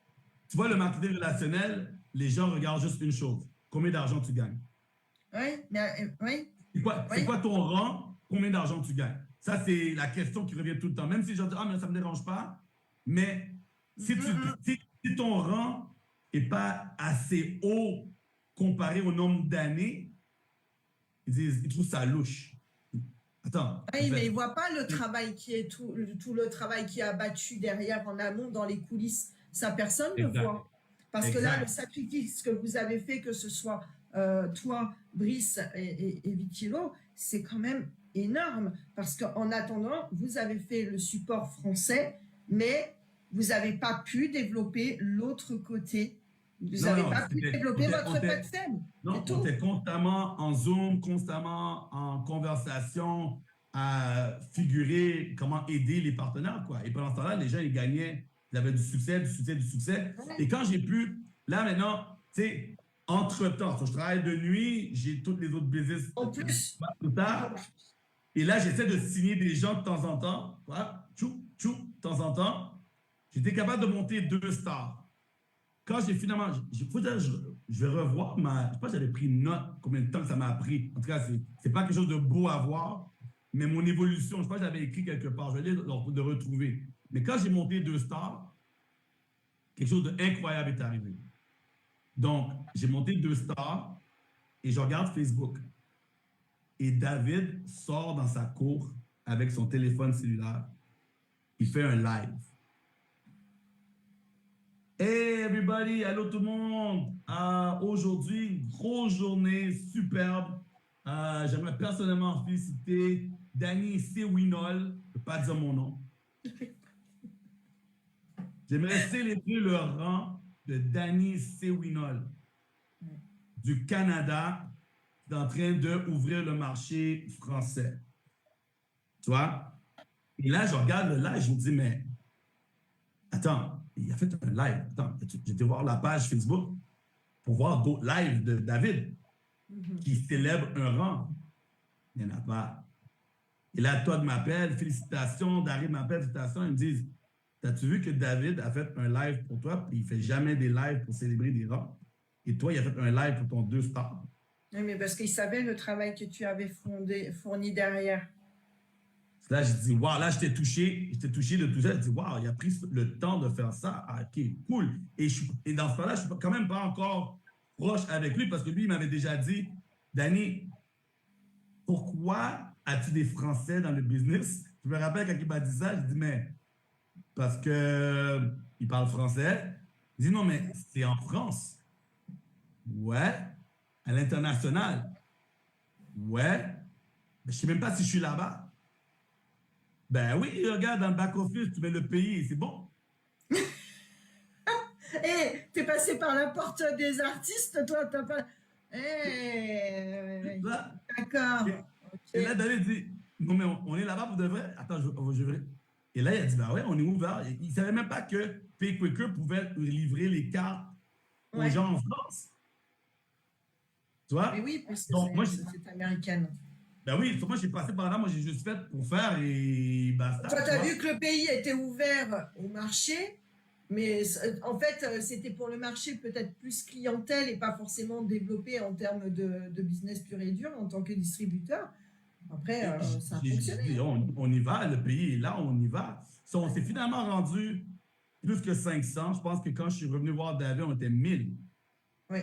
tu vois, le marketing relationnel, les gens regardent juste une chose. Combien d'argent tu gagnes? Oui, mais, oui, C'est oui. quoi ton rang? Combien d'argent tu gagnes? Ça, c'est la question qui revient tout le temps. Même si les gens disent, ah, mais ça ne me dérange pas. Mais Mm, si, mm, mm. si ton rang n'est pas assez haut comparé au nombre d'années, ils trouvent ça louche. Attends, en Oui, mais fait, ils ne voient pas le travail qui est tout le travail qui est abattu derrière en amont dans les coulisses. Ça, personne ne le exact, voit. Parce que là, le exact. sacrifice que vous avez fait, que ce soit toi, Brice et Vitilo, c'est quand même énorme. Parce qu'en attendant, vous avez fait le support français, mais vous n'avez pas pu développer l'autre côté. Vous Non, n'avez non, pas pu développer votre plateforme. non, C'est on tout. était constamment en Zoom, constamment en conversation, à figurer comment aider les partenaires, quoi. Et pendant ce temps-là, les gens, ils gagnaient, ils avaient du succès, du succès, du succès. Et Ouais. quand j'ai pu, là maintenant, tu sais, entre-temps, je travaille de nuit, j'ai toutes les autres business En plus, tout tard. Et là, j'essaie de signer des gens de temps en temps, quoi, tchou, tchou, de temps en temps. J'étais capable de monter 2 stars. Quand j'ai finalement, je vais revoir ma, je sais pas, j'avais pris une note, combien de temps que ça m'a pris. En tout cas, c'est pas quelque chose de beau à voir, mais mon évolution, je sais pas, j'avais écrit quelque part, je vais aller de retrouver. Mais quand j'ai monté 2 stars, quelque chose d'incroyable est arrivé. Donc, j'ai monté 2 stars et je regarde Facebook. Et David sort dans sa cour avec son téléphone cellulaire. Il fait un live. Hey everybody, allô tout le monde. Aujourd'hui, grosse journée, superbe. J'aimerais personnellement féliciter Danny Sewinol, je ne peux pas dire mon nom. J'aimerais célébrer le rang de Danny Sewinol du Canada qui est en train d'ouvrir le marché français. Tu vois? Et là, je regarde le live, je me dis, mais attends, il a fait un live. Attends, j'étais voir la page Facebook pour voir d'autres lives de David qui célèbre un rang. Il n'y en a pas. Et là, Todd m'appelle, félicitations, David m'appelle, félicitations. Ils me disent, t'as-tu vu que David a fait un live pour toi, puis il ne fait jamais des lives pour célébrer des rangs? Et toi, il a fait un live pour ton 2 stars. Oui, mais parce qu'il savait le travail que tu avais fourni derrière. Là, je dis, waouh, là, j'étais touché de tout ça. Je dis, waouh, il a pris le temps de faire ça. Ah, ok, cool. Et dans ce temps-là, je ne suis quand même pas encore proche avec lui parce que lui, il m'avait déjà dit, Danny, pourquoi as-tu des Français dans le business? Je me rappelle quand il m'a dit ça, je dis, mais parce que il parle français. Il dit, non, mais c'est en France. Ouais. à l'international. Ouais. Ben, je ne sais même pas si je suis là-bas. Ben oui, regarde, dans le back-office, tu mets le pays et c'est bon. Et t'es passé par la porte des artistes, toi, t'as pas. Eh, Là, d'accord. et là, Ok. David dit, non, mais on est là-bas pour de vrai. Attends, je vais. Et là, il a dit, ben ouais, on est ouvert. Il ne savait même pas que PayQuicker pouvait livrer les cartes aux Ouais. gens en France. Tu Mais vois? oui, parce que c'est Donc, une société américaine. ben oui, moi, j'ai passé par là. Moi, j'ai juste fait pour faire et Toi, basta, tu tu as vois? vu que le pays était ouvert au marché, mais en fait, c'était pour le marché peut-être plus clientèle et pas forcément développé en termes de business pur et dur en tant que distributeur. Après, Et ça a j'ai fonctionné. dit, on y va, le pays est là, on y va. So, on s'est finalement rendu plus que 500. Je pense que quand je suis revenu voir David, on était 1000. Oui,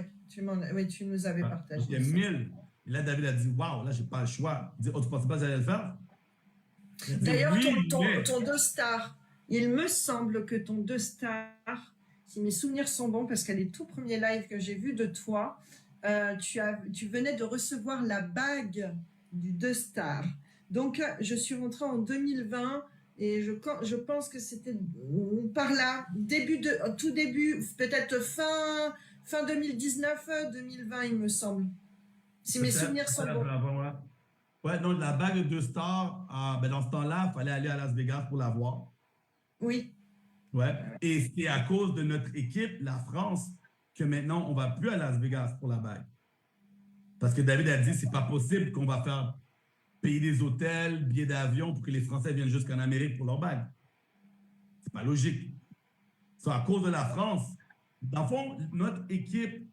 oui, tu nous avais Ouais, on partagé était ça. 1000. Et là, David a dit, waouh, là, j'ai pas le choix. Il dit, oh, tu pensais pas que j'allais le faire? Il a dit, D'ailleurs, oui, mais. ton deux stars, il me semble que ton deux stars, si mes souvenirs sont bons, parce qu'à les tout premiers lives que j'ai vus de toi, tu venais de recevoir la bague du deux stars. Donc, je suis rentrée en 2020 et je pense que c'était par là, tout début, peut-être fin 2019, 2020, il me semble. Si mes Peut-être, souvenirs sont peut-être bons. avant, ouais. Ouais, non, la bague de star, ben dans ce temps-là, il fallait aller à Las Vegas pour la voir. Oui. Ouais. Et c'est à cause de notre équipe, la France, que maintenant, on ne va plus à Las Vegas pour la bague. Parce que David a dit, c'est pas possible qu'on va faire payer des hôtels, billets d'avion pour que les Français viennent jusqu'en Amérique pour leur bague. C'est pas logique. C'est à cause de la France. Dans le fond, notre équipe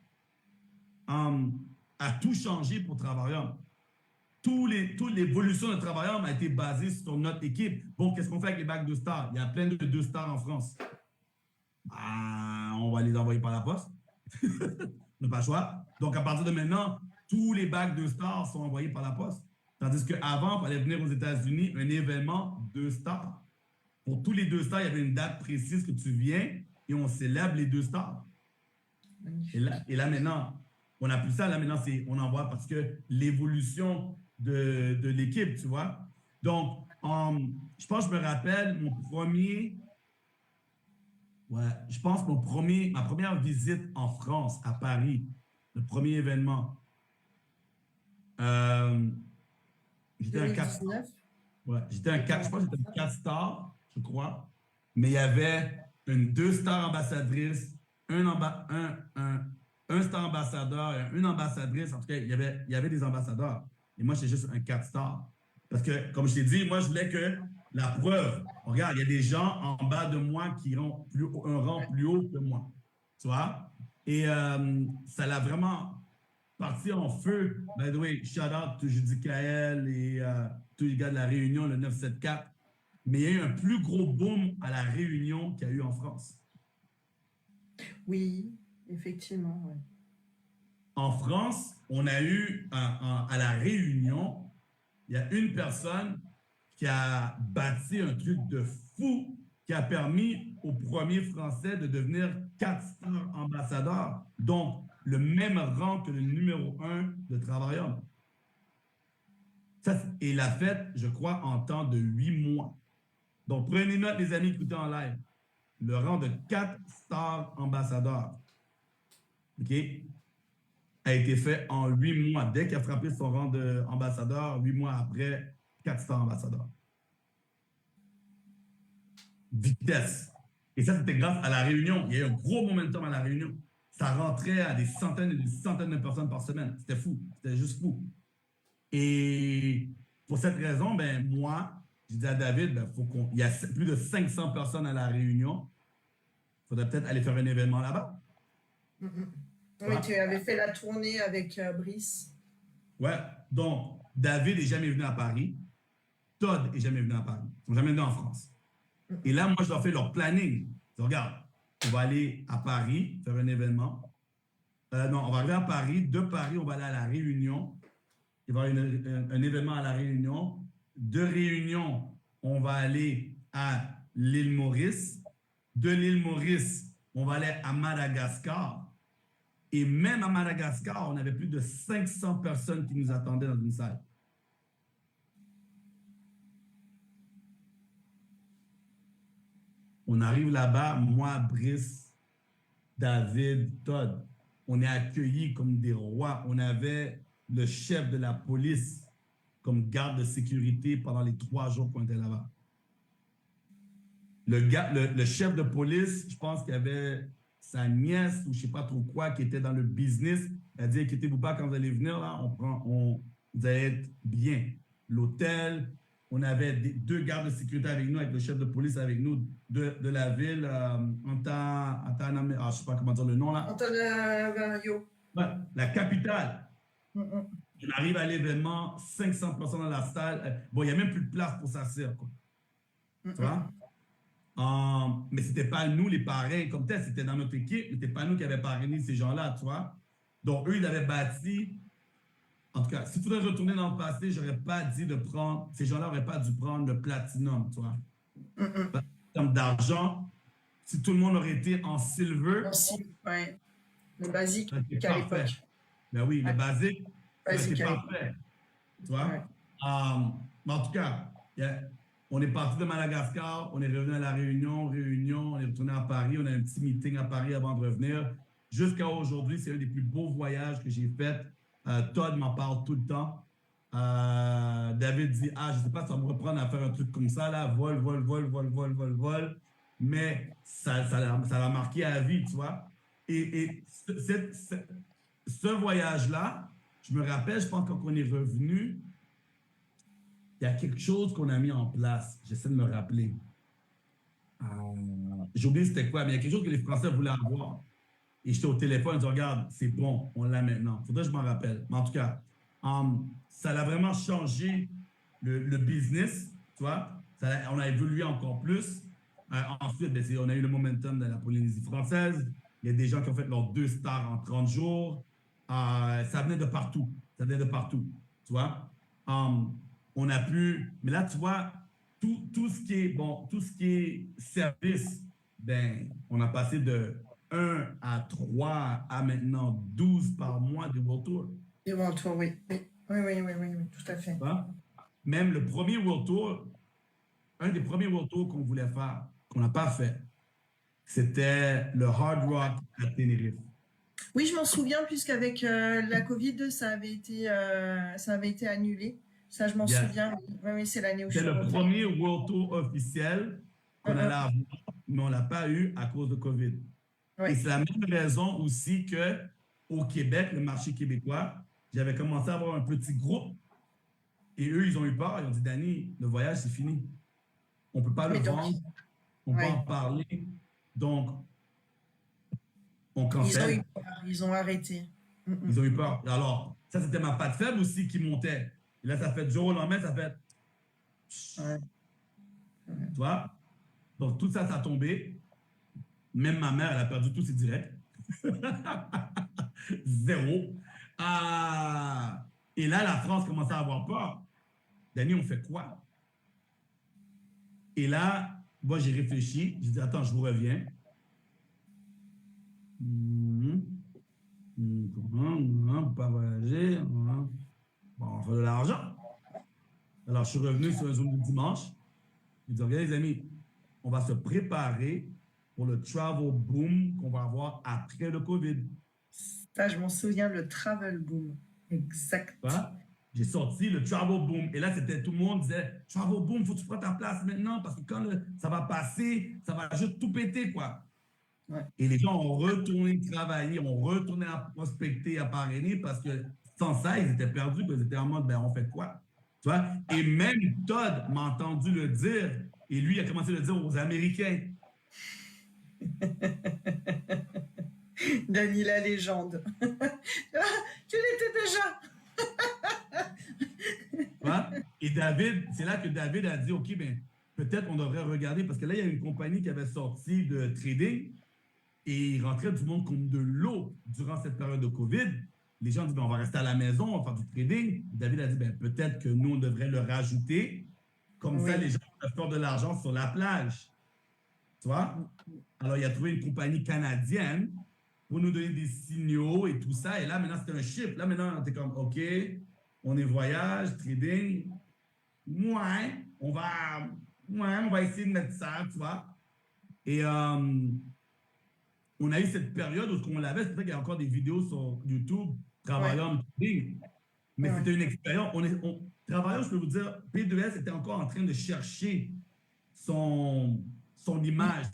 um, a tout changé pour Travailleur. Toute l'évolution de Travailleur a été basée sur notre équipe. Bon, qu'est-ce qu'on fait avec les bagues de stars? Il y a plein de deux stars en France. Ah, on va les envoyer par la poste. On n'a pas le choix. Donc, à partir de maintenant, tous les bacs de stars sont envoyés par la poste. Tandis qu'avant, il fallait venir aux États-Unis, un événement deux stars. Pour tous les deux stars, il y avait une date précise que tu viens et on célèbre les deux stars. Magnifique. Et là maintenant, on n'a plus ça. Là maintenant, on envoie parce que l'évolution de l'équipe, tu vois. Donc, je pense que je me rappelle mon premier. Ouais, je pense que ma première visite en France, à Paris, le premier événement, euh, j'étais un 4 stars. 2019. Ouais, j'étais un C'était 4, je en pense que j'étais un 4 stars, je crois. Mais il y avait une 2 stars ambassadrice, un star ambassadeur et une ambassadrice. En tout cas, il y avait des ambassadeurs. Et moi, j'étais juste un 4 stars. Parce que, comme je t'ai dit, moi, je voulais que la preuve, regarde, il y a des gens en bas de moi qui ont un rang plus haut que moi. Tu vois? Et ça l'a vraiment parti en feu. By the way, shout out to Judicaël et tous les gars de la Réunion, le 974. Mais il y a eu un plus gros boom à la Réunion qu'il y a eu en France. Oui, effectivement. Ouais. En France, on a eu à la Réunion, il y a une personne qui a bâti un truc de fou qui a permis aux premiers Français de devenir 4 stars ambassadeurs, donc le même rang que le numéro 1 de travailleurs. Ça, et l'a fait, je crois, en temps de 8 mois. Donc, prenez note, les amis qui écoutez en live. Le rang de 4 stars ambassadeurs, OK, a été fait en 8 mois. Dès qu'il a frappé son rang d'ambassadeur, 8 mois après, 4 stars ambassadeurs. Vitesse. Et ça, c'était grâce à la Réunion. Il y a eu un gros momentum à la Réunion. Ça rentrait à des centaines et des centaines de personnes par semaine. C'était fou. C'était juste fou. Et pour cette raison, ben, moi, j'ai dit à David, ben, il y a plus de 500 personnes à la Réunion. Il faudrait peut-être aller faire un événement là-bas. Oui, tu avais fait la tournée avec Brice. Ouais. Donc, David n'est jamais venu à Paris. Todd n'est jamais venu à Paris. Ils ne sont jamais venus en France. Et là, moi, je leur fais leur planning. Je dis, regarde, on va aller à Paris faire un événement. Non, on va arriver à Paris. De Paris, on va aller à La Réunion. Il va y avoir un événement à La Réunion. De Réunion, on va aller à l'île Maurice. De l'île Maurice, on va aller à Madagascar. Et même à Madagascar, on avait plus de 500 personnes qui nous attendaient dans une salle. On arrive là-bas, moi, Brice, David, Todd, on est accueillis comme des rois. On avait le chef de la police comme garde de sécurité pendant les 3 jours qu'on était là-bas. Le chef de police, je pense qu'il y avait sa nièce ou je ne sais pas trop quoi qui était dans le business. Elle a dit, inquiétez-vous pas, quand vous allez venir, là, vous allez être bien. L'hôtel, on avait 2 gardes de sécurité avec nous, avec le chef de police avec nous de la ville, je ne sais pas comment dire le nom là. Antananarivo. Ouais, la capitale. Mm-mm. On arrive à l'événement, 500 personnes dans la salle. Bon, il n'y a même plus de place pour s'asseoir, quoi. Tu vois? Mais ce n'était pas nous, les parrains, comme tel, c'était dans notre équipe, mais ce n'était pas nous qui avions parrainé ces gens-là, tu vois? Donc, eux, ils avaient bâti. En tout cas, s'il faudrait retourner dans le passé, je n'aurais pas dit de prendre. Ces gens-là n'auraient pas dû prendre le platinum, tu vois? En termes d'argent, si tout le monde aurait été en silver. Merci, ouais. Le basique C'est qu'à l'époque. Ben oui, Ouais. le basique, Basique c'est à parfait. Tu vois? Ouais. Mais en tout cas, on est parti de Madagascar, on est revenu à La Réunion, on est retourné à Paris, on a un petit meeting à Paris avant de revenir. Jusqu'à aujourd'hui, c'est un des plus beaux voyages que j'ai fait. Todd m'en parle tout le temps. David dit, je ne sais pas si ça va me reprendre à faire un truc comme ça, là, vol. Mais ça l'a marqué à vie, tu vois. Et ce voyage-là, je me rappelle, je pense quand on est revenu, il y a quelque chose qu'on a mis en place. J'essaie de me rappeler. J'ai oublié c'était quoi, mais il y a quelque chose que les Français voulaient avoir. Et j'étais au téléphone, je dis, regarde, c'est bon, on l'a maintenant. Il faudrait que je m'en rappelle. Mais en tout cas, ça a vraiment changé le business, tu vois. On a évolué encore plus. Ensuite, on a eu le momentum de la Polynésie française. Il y a des gens qui ont fait leurs 2 stars en 30 jours. Ça venait de partout. Tu vois. On a pu... Mais là, tu vois, tout ce qui est service, on a passé de 1 à 3 à maintenant 12 par mois de World Tour. Et World Tour, oui, tout à fait. Même le premier World Tour, un des premiers World Tours qu'on voulait faire, qu'on n'a pas fait, c'était le Hard Rock à Tenerife. Oui, je m'en souviens, puisqu'avec la Covid, ça avait été annulé. Ça, je m'en souviens. Oui, c'est l'année où je suis C'était le premier World Tour officiel qu'on allait avoir, mais on ne l'a pas eu à cause de COVID. Et c'est la même raison aussi qu'au Québec, le marché québécois, j'avais commencé à avoir un petit groupe et eux, ils ont eu peur. Ils ont dit, Danny, le voyage, c'est fini. On ne peut pas le vendre. On peut en parler. Donc, on cancelle. Ils ont arrêté. Ils ont eu peur. Alors, ça, c'était ma patte faible aussi qui montait. Et là, ça fait du jour au lendemain, ça fait... Tu vois? Donc, tout ça, ça a tombé. Même ma mère, elle a perdu tous ses directs. 0. Et là, la France commençait à avoir peur. Danny, on fait quoi? Et là, moi, j'ai réfléchi. J'ai dit, attends, je vous reviens. On peut pas voyager. Bon, on fait de l'argent. Alors, je suis revenu sur un Zoom du dimanche. J'ai dit, regardez, les amis, on va se préparer pour le travel boom qu'on va avoir après le COVID. Ça, je m'en souviens, le travel boom. Exact. Voilà. J'ai sorti le travel boom. Et là, c'était tout le monde disait, travel boom, faut que tu prennes ta place maintenant parce que quand ça va passer, ça va juste tout péter, quoi. Ouais. Et les gens ont retourné travailler, ont retourné à prospecter, à parrainer parce que sans ça, ils étaient perdus, ils étaient en mode, on fait quoi? Tu vois? Et même Todd m'a entendu le dire et lui, il a commencé à le dire aux Américains. Danny la légende. Tu l'étais déjà. Ouais? Et David, c'est là que David a dit, OK, peut-être on devrait regarder, parce que là, il y a une compagnie qui avait sorti de trading et il rentrait du monde comme de l'eau durant cette période de COVID. Les gens disent, on va rester à la maison, on va faire du trading. Et David a dit, peut-être que nous, on devrait le rajouter. Comme ça, les gens peuvent faire de l'argent sur la plage. Tu vois? Alors, il a trouvé une compagnie canadienne pour nous donner des signaux et tout ça. Et là, maintenant, c'est un chiffre. Là, maintenant, tu es comme, OK, on est voyage, trading. Ouais, on va, on va essayer de mettre ça, tu vois. Et on a eu cette période où on l'avait. C'est vrai qu'il y a encore des vidéos sur YouTube, Ouais, travaillant en trading. Mais ouais, c'était une expérience. Travaillant, je peux vous dire, P2S était encore en train de chercher son ouais. image,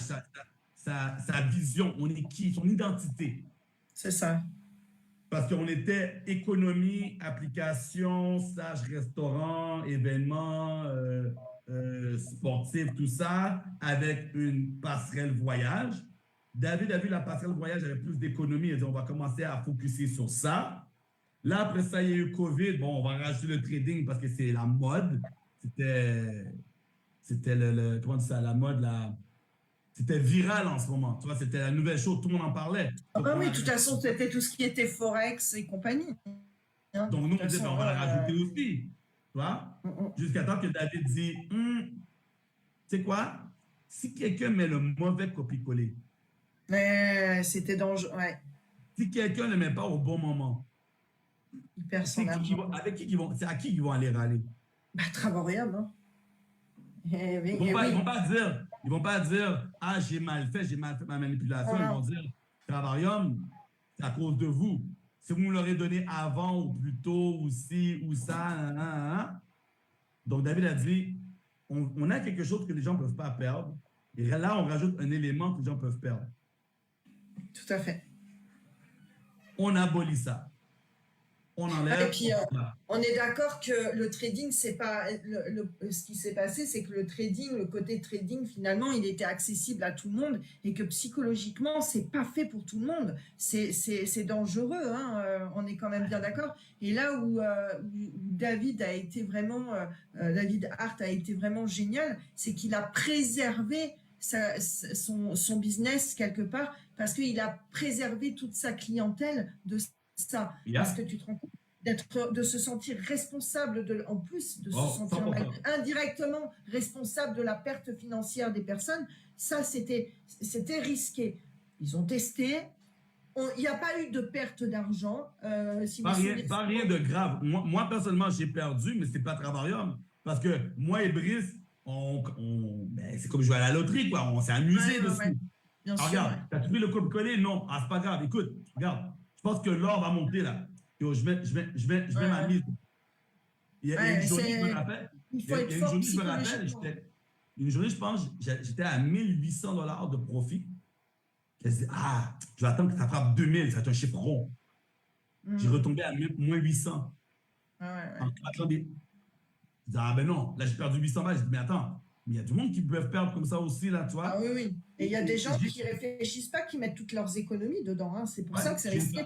sa vision, on est qui, son identité. C'est ça. Parce qu'on était économie, application, stage, restaurant, événements sportifs, tout ça, avec une passerelle voyage. David a vu la passerelle voyage avec plus d'économie. Il a dit, on va commencer à focuser sur ça. Là, après ça, il y a eu COVID. Bon, on va rajouter le trading parce que c'est la mode. C'était comment on dit ça, la mode, c'était viral en ce moment. Tu vois, c'était la nouvelle chose, tout le monde en parlait. Ah Donc, bah on oui, a de toute rajouté façon, ça. c'était tout ce qui était Forex et compagnie. Hein. Donc, De nous, toute on dit, ben, on façon, va la rajouter aussi. Tu vois? Jusqu'à temps que David dit, tu sais quoi? Si quelqu'un met le mauvais copier-coller, mais c'était dangereux. Ouais, si quelqu'un ne le met pas au bon moment, il perd son c'est qui argent. va, avec qui ils vont, c'est à qui ils vont aller râler? Bah, Travarium, hein. Ils vont Eh pas, oui. ils vont pas dire, ah, j'ai mal fait ma Non, manipulation. Ils non. vont dire, Travarium, c'est à cause de vous. Si vous me l'aurez donné avant ou plus tôt ou ci ou ça, nan, nan, nan. Donc, David a dit, on a quelque chose que les gens ne peuvent pas perdre. Et là, on rajoute un élément que les gens peuvent perdre. Tout à fait. On abolit ça. On Et enlève, puis, on ça. on est d'accord que le trading, c'est pas ce qui s'est passé, c'est que le trading, le côté trading, finalement, il était accessible à tout le monde et que psychologiquement, c'est pas fait pour tout le monde. C'est dangereux, hein, on est quand même bien d'accord. Et là où David a été vraiment, David Hart a été vraiment génial, c'est qu'il a préservé son business quelque part parce qu'il a préservé toute sa clientèle de ça. Parce Yeah. que tu te rends compte de se sentir responsable, en plus de se Oh, sentir 100%. indirectement responsable de la perte financière des personnes, ça c'était risqué. Ils ont testé, il n'y a pas eu de perte d'argent. Si Pas mes rien, souvenirs pas sont rien bons. de grave. Moi, personnellement, j'ai perdu, mais c'est pas Travarium. Parce que moi et Brice, ben, c'est comme jouer à la loterie, quoi. On s'est amusé Ouais. dessus. Bien Alors, sûr, regarde, ouais. t'as pris le copier-coller? Non. Ah, c'est pas grave. Écoute, regarde, je pense que l'or va monter là. Yo, je mets ma Ouais, mise. Il y a une journée, je me c'est, rappelle, il il y faut a, il être y a une fort journée, je me rappelle, psychologiquement. une journée, je pense, j'étais à 1800 $ de profit. Je me dit, ah, je vais attendre que ça frappe 2000, ça va être un chiffre rond. J'ai Mmh. retombé à moins 800. Ouais. Attendez. Je dis, ah ben non, là j'ai perdu 800 balles. Je dis, mais attends, mais il y a du monde qui peut perdre comme ça aussi, là, tu Ah vois. oui, oui. Et il y a des Et gens qui réfléchissent pas, qui mettent toutes leurs économies dedans. Hein. C'est pour ouais, ça que c'est risqué.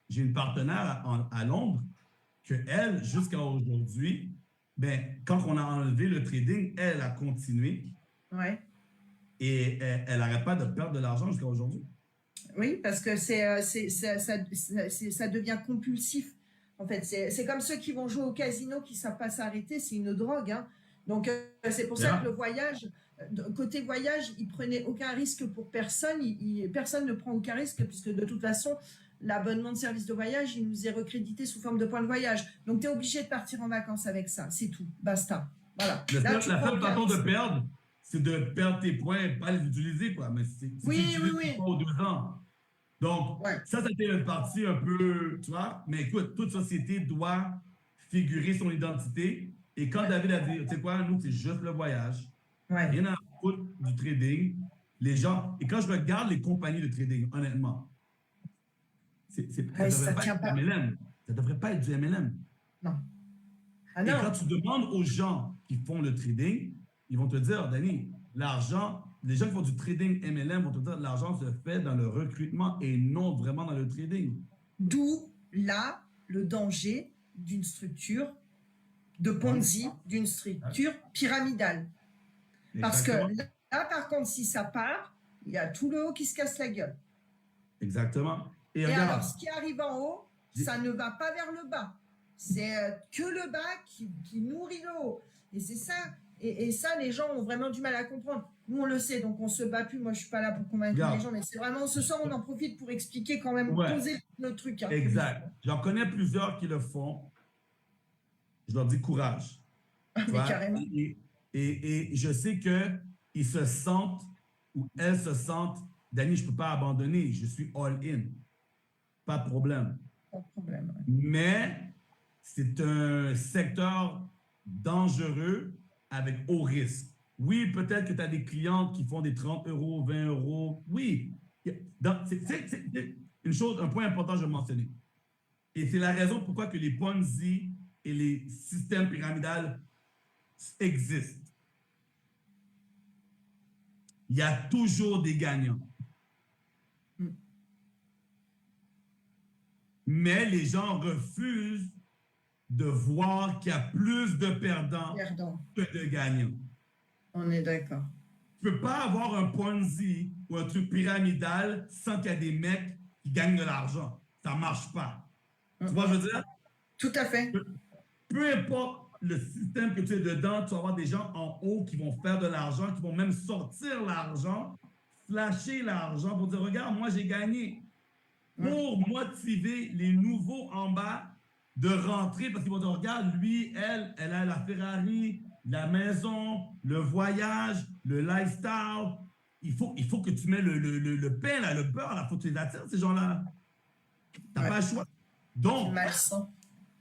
j'ai une partenaire à Londres que elle, jusqu'à aujourd'hui, ben, quand on a enlevé le trading, elle a continué Ouais. et elle n'arrête pas de perdre de l'argent jusqu'à aujourd'hui. Oui, parce que ça devient compulsif. En fait, c'est comme ceux qui vont jouer au casino qui ne savent pas s'arrêter, c'est une drogue. Hein. Donc, c'est pour ça que le Yeah. voyage, côté voyage, il prenait aucun risque pour personne. Personne ne prend aucun risque, puisque de toute façon, l'abonnement de service de voyage, il nous est recrédité sous forme de points de voyage. Donc, tu es obligé de partir en vacances avec ça. C'est tout. Basta. Voilà. Là, tu La prends seule aucun façon de risque. perdre, c'est de perdre tes points et pas les utiliser, quoi. Mais si tu Oui, oui, utilises tes oui. points aux 2 ans, donc, Ouais. ça c'était une partie un peu, tu vois. Mais écoute, toute société doit figurer son identité. Et quand Ouais. David a dit, tu sais quoi, nous, c'est juste le voyage, Ouais. rien à foutre du trading. Les gens, et quand je regarde les compagnies de trading, honnêtement, ça ne Ouais, devrait ça pas tient être du pas. MLM. Ça ne devrait pas être du MLM. Non. Ah Et non. quand tu demandes aux gens qui font le trading, ils vont te dire, Danny, les gens qui font du trading MLM vont te dire l'argent se fait dans le recrutement et non vraiment dans le trading. D'où là le danger d'une structure de Ponzi, d'une structure pyramidale. Parce que Exactement. là, par contre, si ça part, il y a tout le haut qui se casse la gueule. Exactement. Et Et alors, regarde, ce qui arrive en haut, ça ne va pas vers le bas. C'est que le bas qui nourrit le haut. Et c'est ça. Et ça, les gens ont vraiment du mal à comprendre. Nous, on le sait, donc on se bat plus. Moi, je suis pas là pour convaincre les gens, mais c'est vraiment ce soir, on en profite pour expliquer quand même, poser le truc. Hein, exact. J'en connais plusieurs qui le font. Je leur dis courage. Mais carrément. Et je sais qu'ils se sentent, ou elles se sentent, Dani, je ne peux pas abandonner, je suis all-in. Pas de problème. Pas de problème. Ouais. Mais c'est un secteur dangereux avec haut risque. Oui, peut-être que tu as des clients qui font des 30 euros, 20 euros. Oui. C'est une chose, un point important, je vais mentionner. Et c'est la raison pourquoi que les Ponzi et les systèmes pyramidales existent. Il y a toujours des gagnants. Mais les gens refusent de voir qu'il y a plus de perdants que de gagnants. On est d'accord. Tu ne peux pas avoir un Ponzi ou un truc pyramidal sans qu'il y ait des mecs qui gagnent de l'argent. Ça ne marche pas. Tu vois, je veux dire? Tout à fait. Peu importe le système que tu es dedans, tu vas avoir des gens en haut qui vont faire de l'argent, qui vont même sortir l'argent, flasher l'argent pour dire, regarde, moi j'ai gagné. Pour motiver les nouveaux en bas de rentrer parce qu'ils vont dire, regarde, lui, elle a la Ferrari, la maison, le voyage, le lifestyle. Il faut que tu mets le pain, là, le beurre, il faut que tu les attires, ces gens-là. Tu n'as pas le choix. Donc,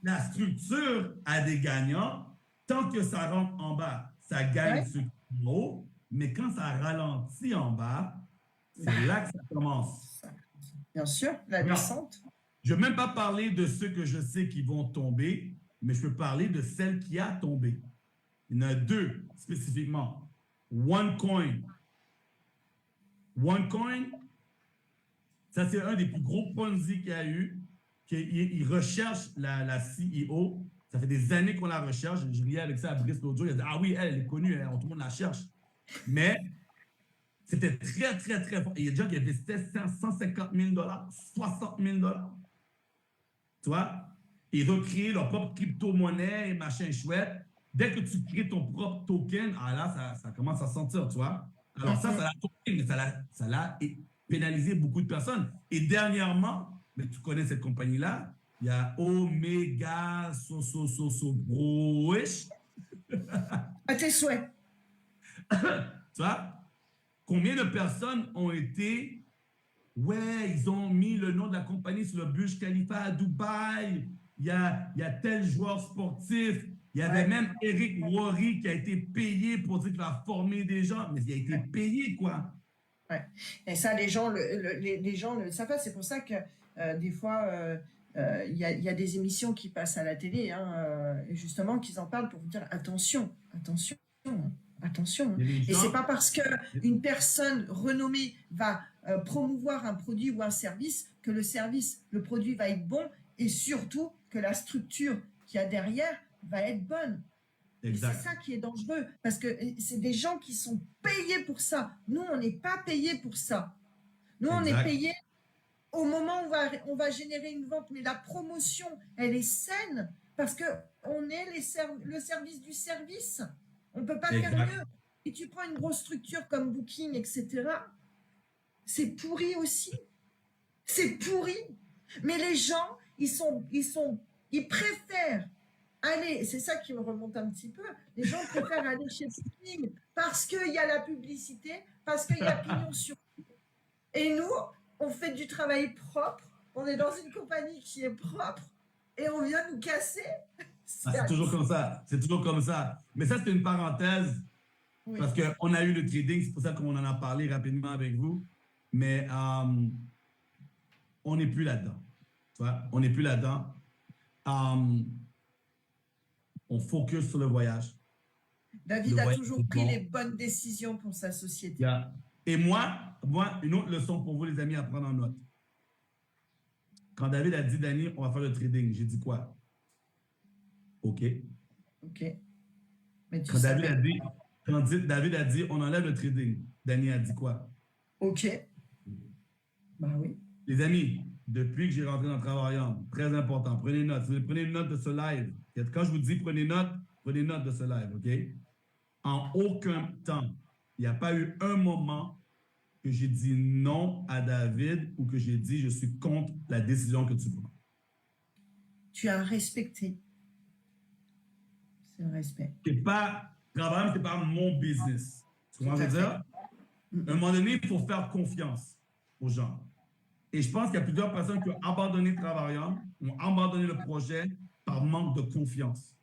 la structure a des gagnants. Tant que ça rentre en bas, ça gagne ceux qui sont haut. Mais quand ça ralentit en bas, c'est là que ça commence. Bien sûr, la descente. Je ne vais même pas parler de ceux que je sais qui vont tomber, mais je peux parler de celle qui a tombé. Il y en a deux spécifiquement. OneCoin. OneCoin, ça c'est un des plus gros Ponzi qu'il y a eu. Il recherche la CEO. Ça fait des années qu'on la recherche. Je riais avec ça à Brice l'autre jour. Il a dit, ah oui, elle est connue, tout le monde la cherche. Mais c'était très, très, très fort. Et il y a des gens qui investissaient 150 000 $, 60 000 $. Tu vois? Et ils ont créé leur propre crypto-monnaie et machin chouette. Dès que tu crées ton propre token, ah là, ça commence à sentir, tu vois? Alors ça l'a toqué, mais ça l'a pénalisé beaucoup de personnes. Et dernièrement, mais tu connais cette compagnie-là, il y a Omega Broish. À tes souhaits. Tu vois? Combien de personnes ont été, ils ont mis le nom de la compagnie sur le Burj Khalifa à Dubaï, il y a tel joueur sportif, il y avait même Eric Worre qui a été payé pour dire qu'il va former des gens, mais il a été payé, quoi. Ouais. Et ça, les gens le savent pas. C'est pour ça que des fois, il y a des émissions qui passent à la télé, hein, justement, qu'ils en parlent pour vous dire attention. Attention. Et c'est pas parce qu'une personne renommée va promouvoir un produit ou un service que le produit va être bon et surtout que la structure qu'il y a derrière va être bonne. C'est ça qui est dangereux parce que c'est des gens qui sont payés pour ça. Nous, on n'est pas payés pour ça. Nous, on est payés au moment où on va générer une vente, mais la promotion, elle est saine parce qu'on est le service du service. On ne peut pas faire mieux. Et tu prends une grosse structure comme Booking, etc. C'est pourri aussi. C'est pourri. Mais les gens, ils préfèrent aller, c'est ça qui me remonte un petit peu, les gens préfèrent aller chez Booking parce qu'il y a la publicité, parce qu'il y a pignon sur rue. Et nous, on fait du travail propre, on est dans une compagnie qui est propre et on vient nous casser. C'est toujours comme ça. C'est toujours comme ça. Mais ça, c'est une parenthèse. Oui. Parce qu'on a eu le trading, c'est pour ça qu'on en a parlé rapidement avec vous. Mais on n'est plus là-dedans. Tu vois? On n'est plus là-dedans. On focus sur le voyage. David a toujours pris les bonnes décisions pour sa société. Yeah. Et moi, une autre leçon pour vous, les amis, à prendre en note. Quand David a dit, Dani, on va faire le trading, j'ai dit quoi? OK. Mais quand David a dit, on enlève le trading, Dani a dit quoi? OK. Ben oui. Les amis, depuis que j'ai rentré dans le travail, très important, prenez note. Prenez une note de ce live. Quand je vous dis prenez note de ce live, OK? En aucun temps, il n'y a pas eu un moment que j'ai dit non à David ou que j'ai dit je suis contre la décision que tu prends. Tu as respecté. C'est le respect. Travail, c'est pas mon business. Tu vois ce que je veux dire? À un moment donné, il faut faire confiance aux gens. Et je pense qu'il y a plusieurs personnes qui ont abandonné Travaillant, ont abandonné le projet par manque de confiance.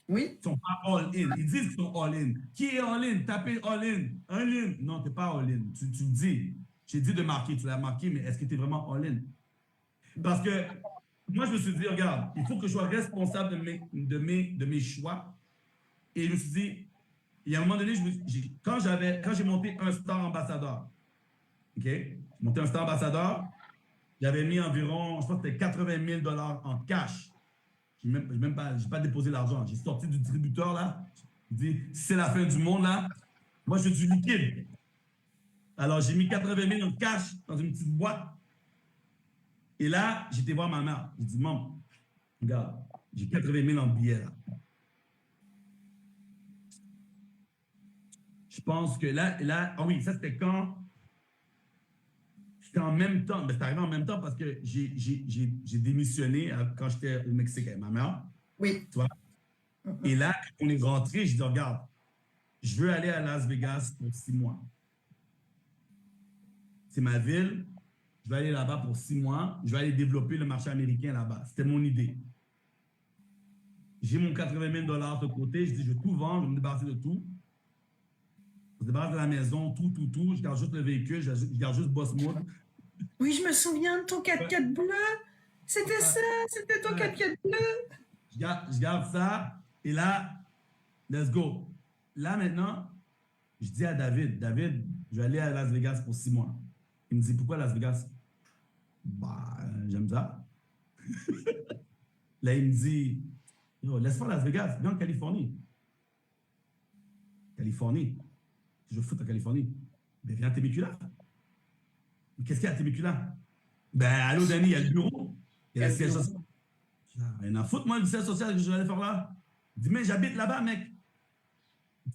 Oui. Ils ne sont pas all-in. Ils disent qu'ils sont all-in. Qui est all-in? Tapez all-in. All-in. Non, tu n'es pas all-in. Tu le dis. J'ai dit de marquer. Tu l'as marqué, mais est-ce que tu es vraiment all-in? Parce que moi, je me suis dit, regarde, il faut que je sois responsable de mes choix. Et je me suis dit, il y a un moment donné, quand j'ai monté un Star Ambassadeur, OK? J'ai monté un Star Ambassadeur, j'avais mis environ, je pense que c'était 80 000 $ en cash. Je n'ai pas déposé l'argent. J'ai sorti du distributeur, là. J'ai dit, si c'est la fin du monde, là, moi, je suis du liquide. Alors, j'ai mis 80 000 en cash dans une petite boîte. Et là, j'étais voir ma mère. J'ai dit, maman, regarde, j'ai 80 000 en billets, là. Je pense que ah oui, ça, c'était quand? C'était en même temps. Mais c'est arrivé en même temps parce que j'ai démissionné quand j'étais au Mexique avec ma mère. Oui. Tu vois? Et là, quand on est rentré, je dis, regarde, je veux aller à Las Vegas pour 6 mois. C'est ma ville. Je vais aller là-bas pour 6 mois. Je vais aller développer le marché américain là-bas. C'était mon idée. J'ai mon 80 000 $ de côté. Je dis, je vais tout vendre, je vais me débarrasser de tout. Je me débarrasse de la maison, tout. Je garde juste le véhicule, je garde juste Boss Mode. Oui, je me souviens de ton 4x4 bleu. C'était ça, c'était ton 4x4 bleu. Je garde ça. Et là, let's go. Là, maintenant, je dis à David, je vais aller à Las Vegas pour 6 mois. Il me dit, pourquoi Las Vegas? Bah, j'aime ça. Là, il me dit, laisse faire Las Vegas, viens en Californie. Californie. Je fous en Californie. Ben, viens à Temecula. Qu'est-ce qu'il y a à Temecula? Ben, allô, Danny, il y a le bureau. Il y a le siège social. Rien à foutre, moi, du siège social que je vais aller faire là. Il dit, mais j'habite là-bas, mec.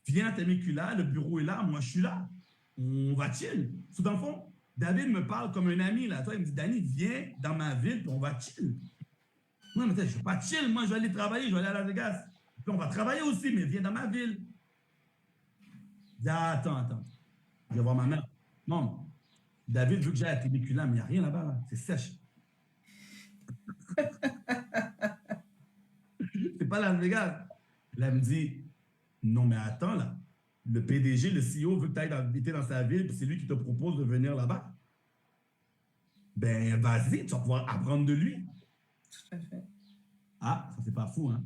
Viens à Temecula, le bureau est là, moi, je suis là. On va chill. Tout dans le fond, David me parle comme un ami, là. Toi, il me dit, Danny, viens dans ma ville, puis on va chill. Non, mais je ne vais pas chill, moi, je vais aller travailler, je vais aller à Las Vegas. Puis on va travailler aussi, mais viens dans ma ville. Je dis, attends. Je vais voir ma mère. Non, David veut que j'aille à Temecula, mais il n'y a rien là-bas, là. C'est sèche. C'est pas Las Vegas. Là, elle me dit, non, mais attends, là. Le PDG, le CEO veut que tu ailles habiter dans sa ville, puis c'est lui qui te propose de venir là-bas. Ben, vas-y, tu vas pouvoir apprendre de lui. Tout à fait. Ah, ça, c'est pas fou, hein?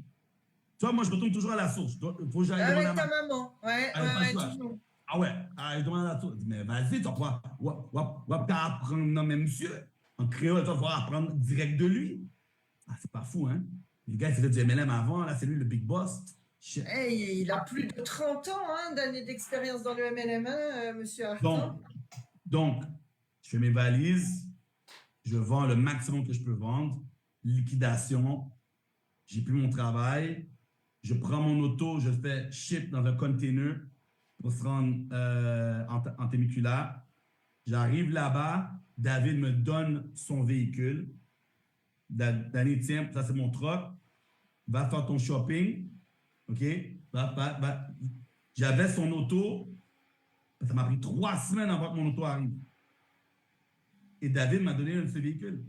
Tu vois, moi, je retourne toujours à la source. Faut que j'aille avec demander ta maman. Ouais, toujours. Ah ouais, je demande à la source. Mais vas-y, tu vas pouvoir apprendre, non, mais monsieur, en créole, tu vas pouvoir apprendre direct de lui. Ah, c'est pas fou, hein? Le gars, il faisait du MLM avant, là, c'est lui le big boss. Hey, il a plus de 30 ans d'années d'expérience dans le MLM, monsieur Arthur. Donc, je fais mes valises, je vends le maximum que je peux vendre, liquidation, j'ai plus mon travail, je prends mon auto, je fais ship dans un container pour se rendre en Temecula. J'arrive là-bas, David me donne son véhicule. Danny, tiens, ça c'est mon truck, va faire ton shopping. OK? J'avais son auto. Ça m'a pris 3 semaines avant que mon auto arrive. Et David m'a donné ce véhicule.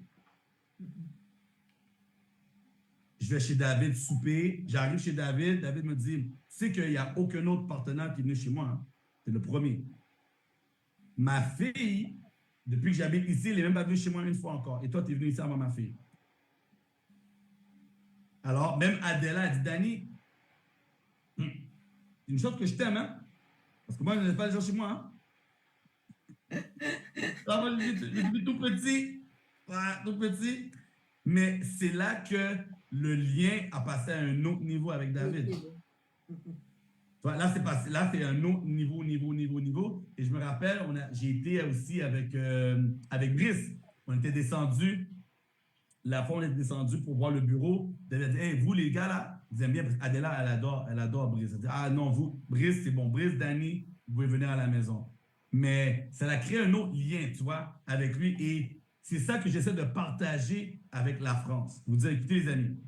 Je vais chez David souper. J'arrive chez David. David me dit, tu sais qu'il n'y a aucun autre partenaire qui est venu chez moi. Hein? C'est le premier. Ma fille, depuis que j'habite ici, elle n'est même pas venue chez moi une fois encore. Et toi, tu es venu ici avant ma fille. Alors, même Adela a dit, Danny, une chose que je t'aime, hein? Parce que moi, je n'ai pas les gens chez moi, hein? Je suis tout petit. Tout petit. Mais c'est là que le lien a passé à un autre niveau avec David. Là, c'est un autre niveau. Et je me rappelle, j'ai été aussi avec Brice. On était descendu. La fois, on est descendu pour voir le bureau. David a dit, hey, vous, les gars, là, ils aiment bien parce qu'Adela, elle adore Brice. Elle dit, ah non, vous, Brice, c'est bon. Brice, Danny, vous pouvez venir à la maison. Mais ça a créé un autre lien, tu vois, avec lui. Et c'est ça que j'essaie de partager avec la France. Vous dire, écoutez, les amis,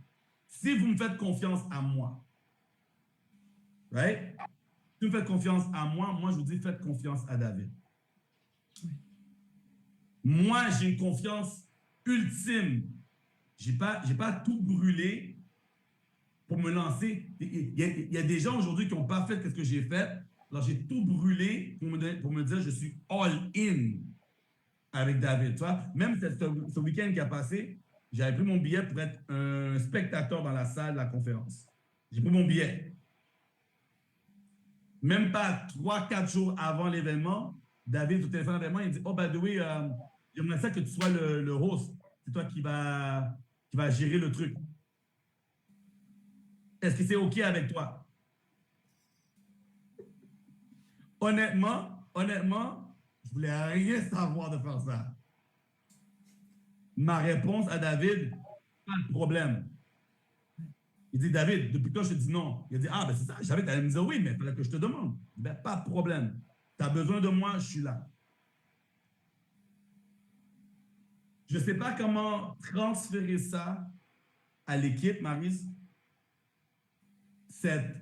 si vous me faites confiance à moi, right? Si vous me faites confiance à moi, moi, je vous dis, faites confiance à David. Moi, j'ai une confiance ultime. Je n'ai pas tout brûlé pour me lancer. Il y a des gens aujourd'hui qui n'ont pas fait ce que j'ai fait. Alors, j'ai tout brûlé pour me dire je suis all-in avec David. Tu vois? Même ce week-end qui a passé, j'avais pris mon billet pour être un spectateur dans la salle de la conférence. J'ai pris mon billet. Même pas 3-4 jours avant l'événement, David, au téléphone avec moi, il dit oh, by the way, j'aimerais ça que tu sois le host. C'est toi qui va gérer le truc. Est-ce que c'est OK avec toi? Honnêtement, je voulais rien savoir de faire ça. Ma réponse à David, pas de problème. Il dit, David, depuis quand je te dis non? Il a dit, ah, ben c'est ça, j'avais à me dire oui, mais il fallait que je te demande. Ben, pas de problème. Tu as besoin de moi, je suis là. Je ne sais pas comment transférer ça à l'équipe, Maryse. C'est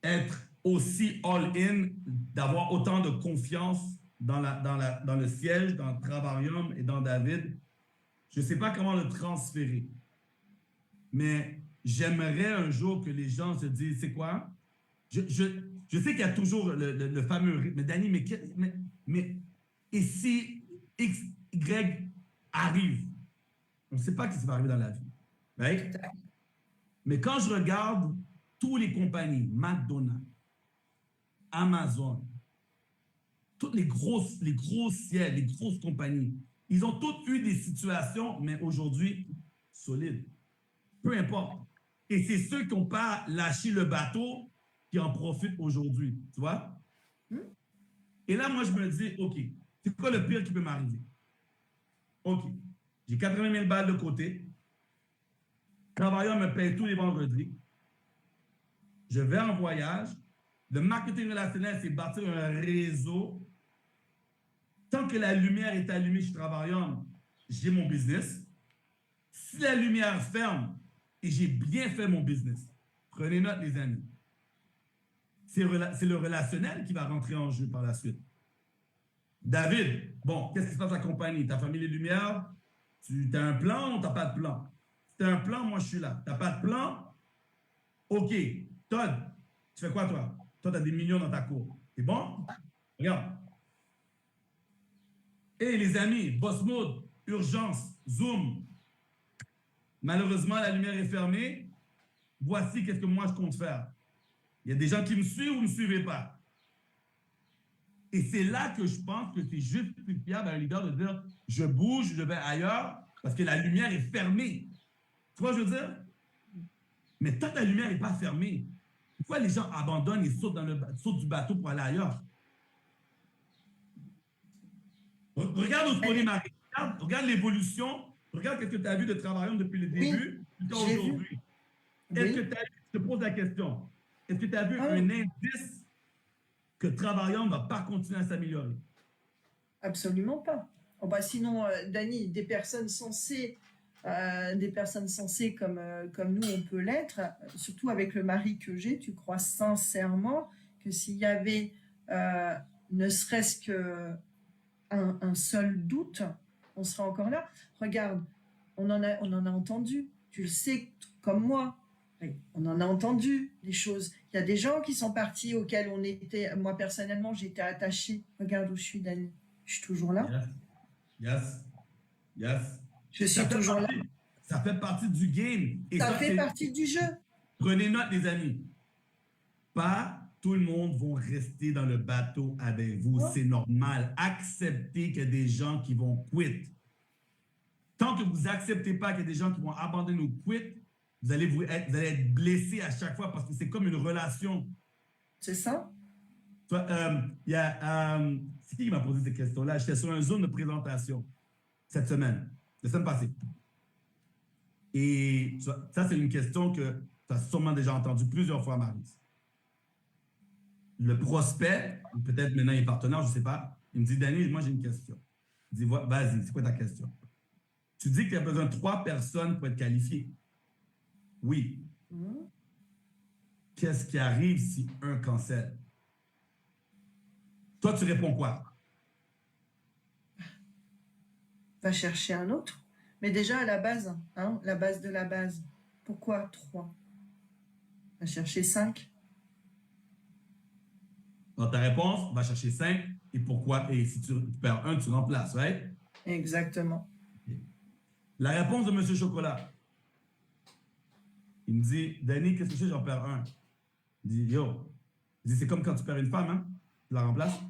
être aussi all-in, d'avoir autant de confiance dans le siège, dans le Travarium et dans David. Je ne sais pas comment le transférer. Mais j'aimerais un jour que les gens se disent, c'est quoi? Je sais qu'il y a toujours le fameux rythme. Mais Danny, mais et si X, Y arrive? On ne sait pas ce qui va arriver dans la vie. Right? Mais quand je regarde toutes les compagnies, McDonald's, Amazon, toutes les grosses ciels, les grosses compagnies, ils ont toutes eu des situations, mais aujourd'hui, solides. Peu importe. Et c'est ceux qui n'ont pas lâché le bateau qui en profitent aujourd'hui. Tu vois? Et là, moi, je me dis, OK, c'est quoi le pire qui peut m'arriver? OK, j'ai 80 000 balles de côté. Travailleur me paye tous les vendredis. Je vais en voyage. Le marketing relationnel, c'est bâtir un réseau. Tant que la lumière est allumée chez Travailleur, j'ai mon business. Si la lumière ferme et j'ai bien fait mon business, prenez note, les amis. C'est le relationnel qui va rentrer en jeu par la suite. David, bon, qu'est-ce qui se passe à la compagnie? Tu as fermé les lumières? Tu as un plan ou tu n'as pas de plan? Si tu as un plan, moi, je suis là. Tu n'as pas de plan? OK. Todd, tu fais quoi, toi? Toi, tu as des millions dans ta cour. C'est bon? Regarde. Hey, les amis, Boss Mode, urgence, Zoom. Malheureusement, la lumière est fermée. Voici qu'est-ce que moi, je compte faire. Il y a des gens qui me suivent ou ne me suivez pas. Et c'est là que je pense que c'est juste plus fiable à un leader de dire je bouge, je vais ailleurs parce que la lumière est fermée. Tu vois, je veux dire? Mais tant que la lumière n'est pas fermée, pourquoi les gens abandonnent et sautent du bateau pour aller ailleurs? Regarde où est Marie. Regarde l'évolution. Regarde ce que tu as vu de Travaillons depuis le début jusqu'à aujourd'hui. Est-ce que tu as, je te pose la question, est-ce que tu as vu un indice que Travaillons ne va pas continuer à s'améliorer? Absolument pas. Oh bah sinon, Danny, des personnes sensées comme nous, on peut l'être, surtout avec le mari que j'ai, tu crois sincèrement que s'il y avait ne serait-ce qu'un seul doute, on serait encore là. Regarde, on en a entendu, tu le sais comme moi, on en a entendu des choses. Il y a des gens qui sont partis auxquels on était, moi personnellement, j'étais attachée. Regarde où je suis, Danny. Je suis toujours là. Yes. Je suis toujours là. Ça fait partie du game. Et ça fait partie du jeu. Prenez note, les amis. Pas tout le monde va rester dans le bateau avec vous. Oh. C'est normal. Acceptez qu'il y a des gens qui vont quitter. Tant que vous n'acceptez pas qu'il y a des gens qui vont abandonner ou quitter, vous allez être blessé à chaque fois parce que c'est comme une relation. C'est ça. C'est qui m'a posé cette question-là? J'étais sur un Zoom de présentation cette semaine, la semaine passée. Et ça, c'est une question que as sûrement déjà entendu plusieurs fois, Maryse. Le prospect, ou peut-être maintenant il est partenaire, je ne sais pas, il me dit, Danny, moi j'ai une question. Il dit, vas-y, c'est quoi ta question? Tu dis qu'il y a besoin de 3 personnes pour être qualifié. Oui. Qu'est-ce qui arrive si un cancelle? Toi, tu réponds quoi? Va chercher un autre. Mais déjà à la base, hein, la base de la base. Pourquoi 3? Va chercher 5. Dans ta réponse, va chercher 5. Et pourquoi? Et si tu perds un, tu remplaces, right? Exactement. La réponse de M. Chocolat. Il me dit, Danny, qu'est-ce que je fais? J'en perds un. Il dit, yo. Il dit, c'est comme quand tu perds une femme, hein? Tu la remplaces?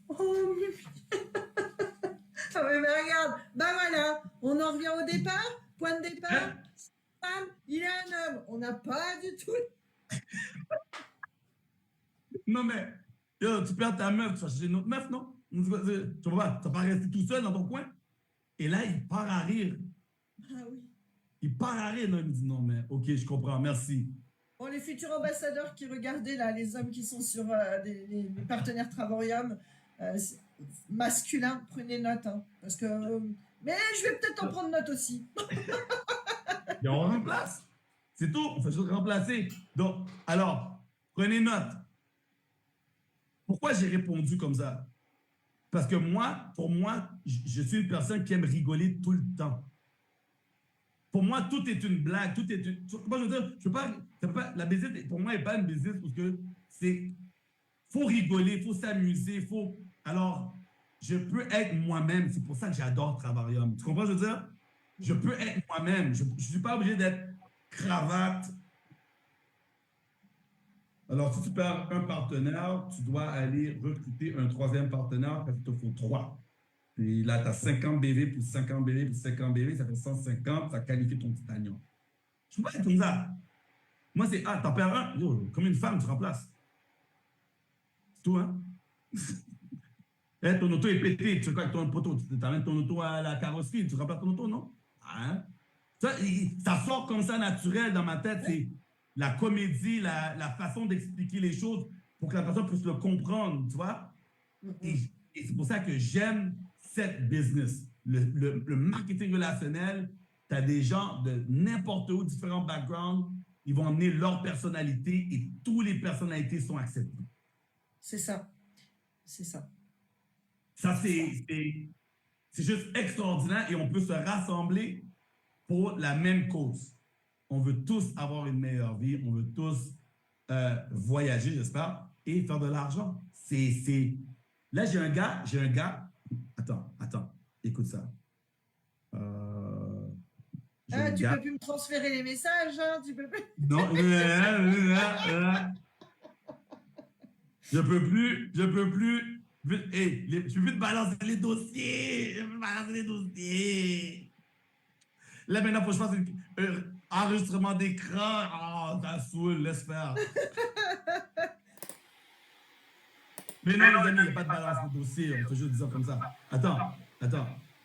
Oh, ah mais regarde, ben voilà, on en revient au départ, point de départ, femme, il est un homme, on n'a pas du tout. Non, mais, yo, tu perds ta meuf, tu vas chercher une autre meuf, non? Tu vas pas rester tout seul dans ton coin? Et là, il part à rire. Ah oui. Il part à rire, non? Il me dit, non, mais, ok, je comprends, merci. Bon, les futurs ambassadeurs qui regardaient, là, les hommes qui sont sur les partenaires Travarium, masculins, prenez note, hein, parce que... mais je vais peut-être en prendre note aussi. Et on remplace. C'est tout, on fait juste remplacer. Donc, alors, prenez note. Pourquoi j'ai répondu comme ça? Parce que moi, pour moi, je suis une personne qui aime rigoler tout le temps. Pour moi, tout est une blague, tout est une... Moi, je veux dire, je peux pas, la business, pour moi, n'est pas une business parce que c'est... faut rigoler, faut s'amuser, faut... Alors, je peux être moi-même. C'est pour ça que j'adore Travarium. Tu comprends, je veux dire? Je peux être moi-même. Je ne suis pas obligé d'être cravate. Alors, si tu perds un partenaire, tu dois aller recruter un 3e partenaire parce qu'il te faut 3. Et là, tu as 50 BV plus 50 BV plus 50 BV, ça fait 150, ça qualifie ton titanium. Je ne peux pas être comme ça. Moi, c'est, t'en perds un, yo, comme une femme, tu remplaces. C'est tout, hein? Ton auto est pété, tu fais quoi avec ton poteau? Tu amènes ton auto à la carrosserie, tu remplaces ton auto, non? Hein? Ça sort comme ça naturel dans ma tête, c'est la comédie, la façon d'expliquer les choses pour que la personne puisse le comprendre, tu vois? Et c'est pour ça que j'aime cette business. Le marketing relationnel, tu as des gens de n'importe où, différents backgrounds, ils vont amener leur personnalité et toutes les personnalités sont acceptées. C'est ça. C'est ça. Ça, c'est juste extraordinaire et on peut se rassembler pour la même cause. On veut tous avoir une meilleure vie, on veut tous voyager, j'espère, et faire de l'argent. Là, j'ai un gars. Attends, écoute ça. Tu peux plus me transférer les messages, hein, tu peux plus. Non, je peux plus. Hey, je veux te balancer les dossiers. Là, maintenant, il faut que je fasse un enregistrement d'écran. Oh, ça saoule, laisse faire. Mais non, les amis, il n'y a pas de balance de dossier. On fait juste dire ça comme ça. Attends.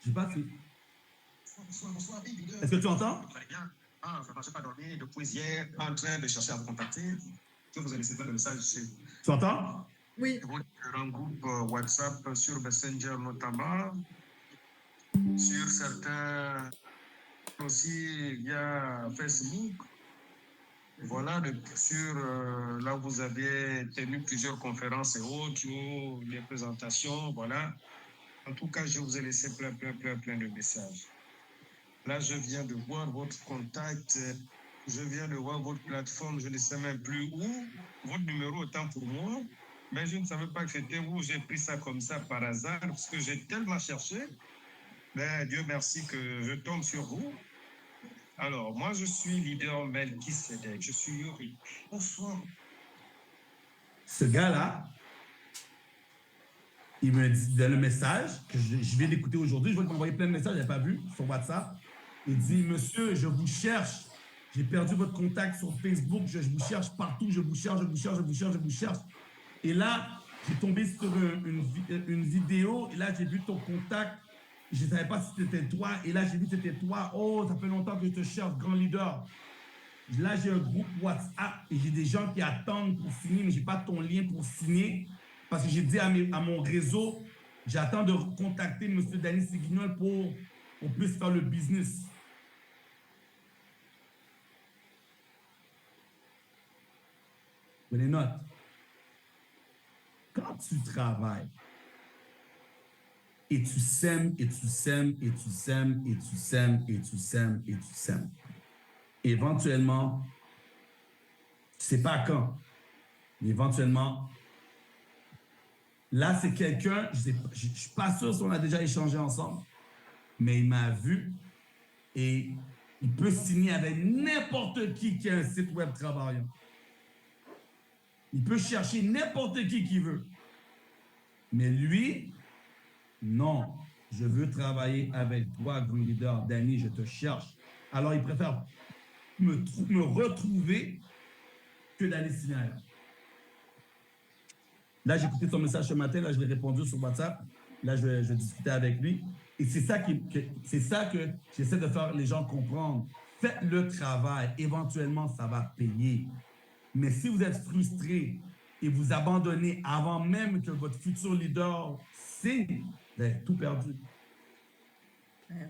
J'ai pas fait. Est-ce que tu entends? Très bien. Je ne marche pas dormir depuis hier en train de chercher à vous contacter. Je vous ai laissé plein de messages chez vous. Tu entends? Oui. Un groupe WhatsApp sur Messenger notamment, sur certains aussi via Facebook. Voilà, sur là vous avez tenu plusieurs conférences et autres, les présentations, voilà. En tout cas, je vous ai laissé plein de messages. Là, je viens de voir votre contact, je viens de voir votre plateforme, je ne sais même plus où. Votre numéro autant pour moi, mais je ne savais pas que c'était vous. J'ai pris ça comme ça par hasard, parce que j'ai tellement cherché. Mais Dieu merci que je tombe sur vous. Alors, moi, je suis leader Melchisedec, je suis Yuri. Bonsoir. Ce gars-là, il me dit dans le message que je viens d'écouter aujourd'hui, je vois qu'il m'a envoyé plein de messages, je n'avais pas vu sur WhatsApp. Il dit, monsieur, je vous cherche. J'ai perdu votre contact sur Facebook, je vous cherche partout, je vous cherche. Et là, j'ai tombé sur une vidéo, et là, j'ai vu ton contact. Je ne savais pas si c'était toi, et là, j'ai vu que c'était toi. Oh, ça fait longtemps que je te cherche, grand leader. Là, j'ai un groupe WhatsApp et j'ai des gens qui attendent pour signer, mais je n'ai pas ton lien pour signer parce que j'ai dit à mon réseau, j'attends de contacter M. Danny Seguignol pour qu'on puisse faire le business. Prenez note. Quand tu travailles et tu sèmes, et tu sèmes, et tu sèmes, et tu sèmes, et tu sèmes, et tu sèmes, éventuellement, tu ne sais pas quand, mais éventuellement, là, c'est quelqu'un, je ne suis pas sûr si on a déjà échangé ensemble, mais il m'a vu et il peut signer avec n'importe qui a un site web travaillant. Il peut chercher n'importe qui veut. Mais lui, non, je veux travailler avec toi, Green Leader. Danny, je te cherche. Alors, il préfère me retrouver que d'aller signer ailleurs. Là, j'ai écouté son message ce matin, là, je l'ai répondu sur WhatsApp. Là, je vais discuter avec lui. Et c'est ça que j'essaie de faire les gens comprendre. Faites le travail. Éventuellement, ça va payer. Mais si vous êtes frustré et vous abandonnez avant même que votre futur leader signe, vous avez tout perdu.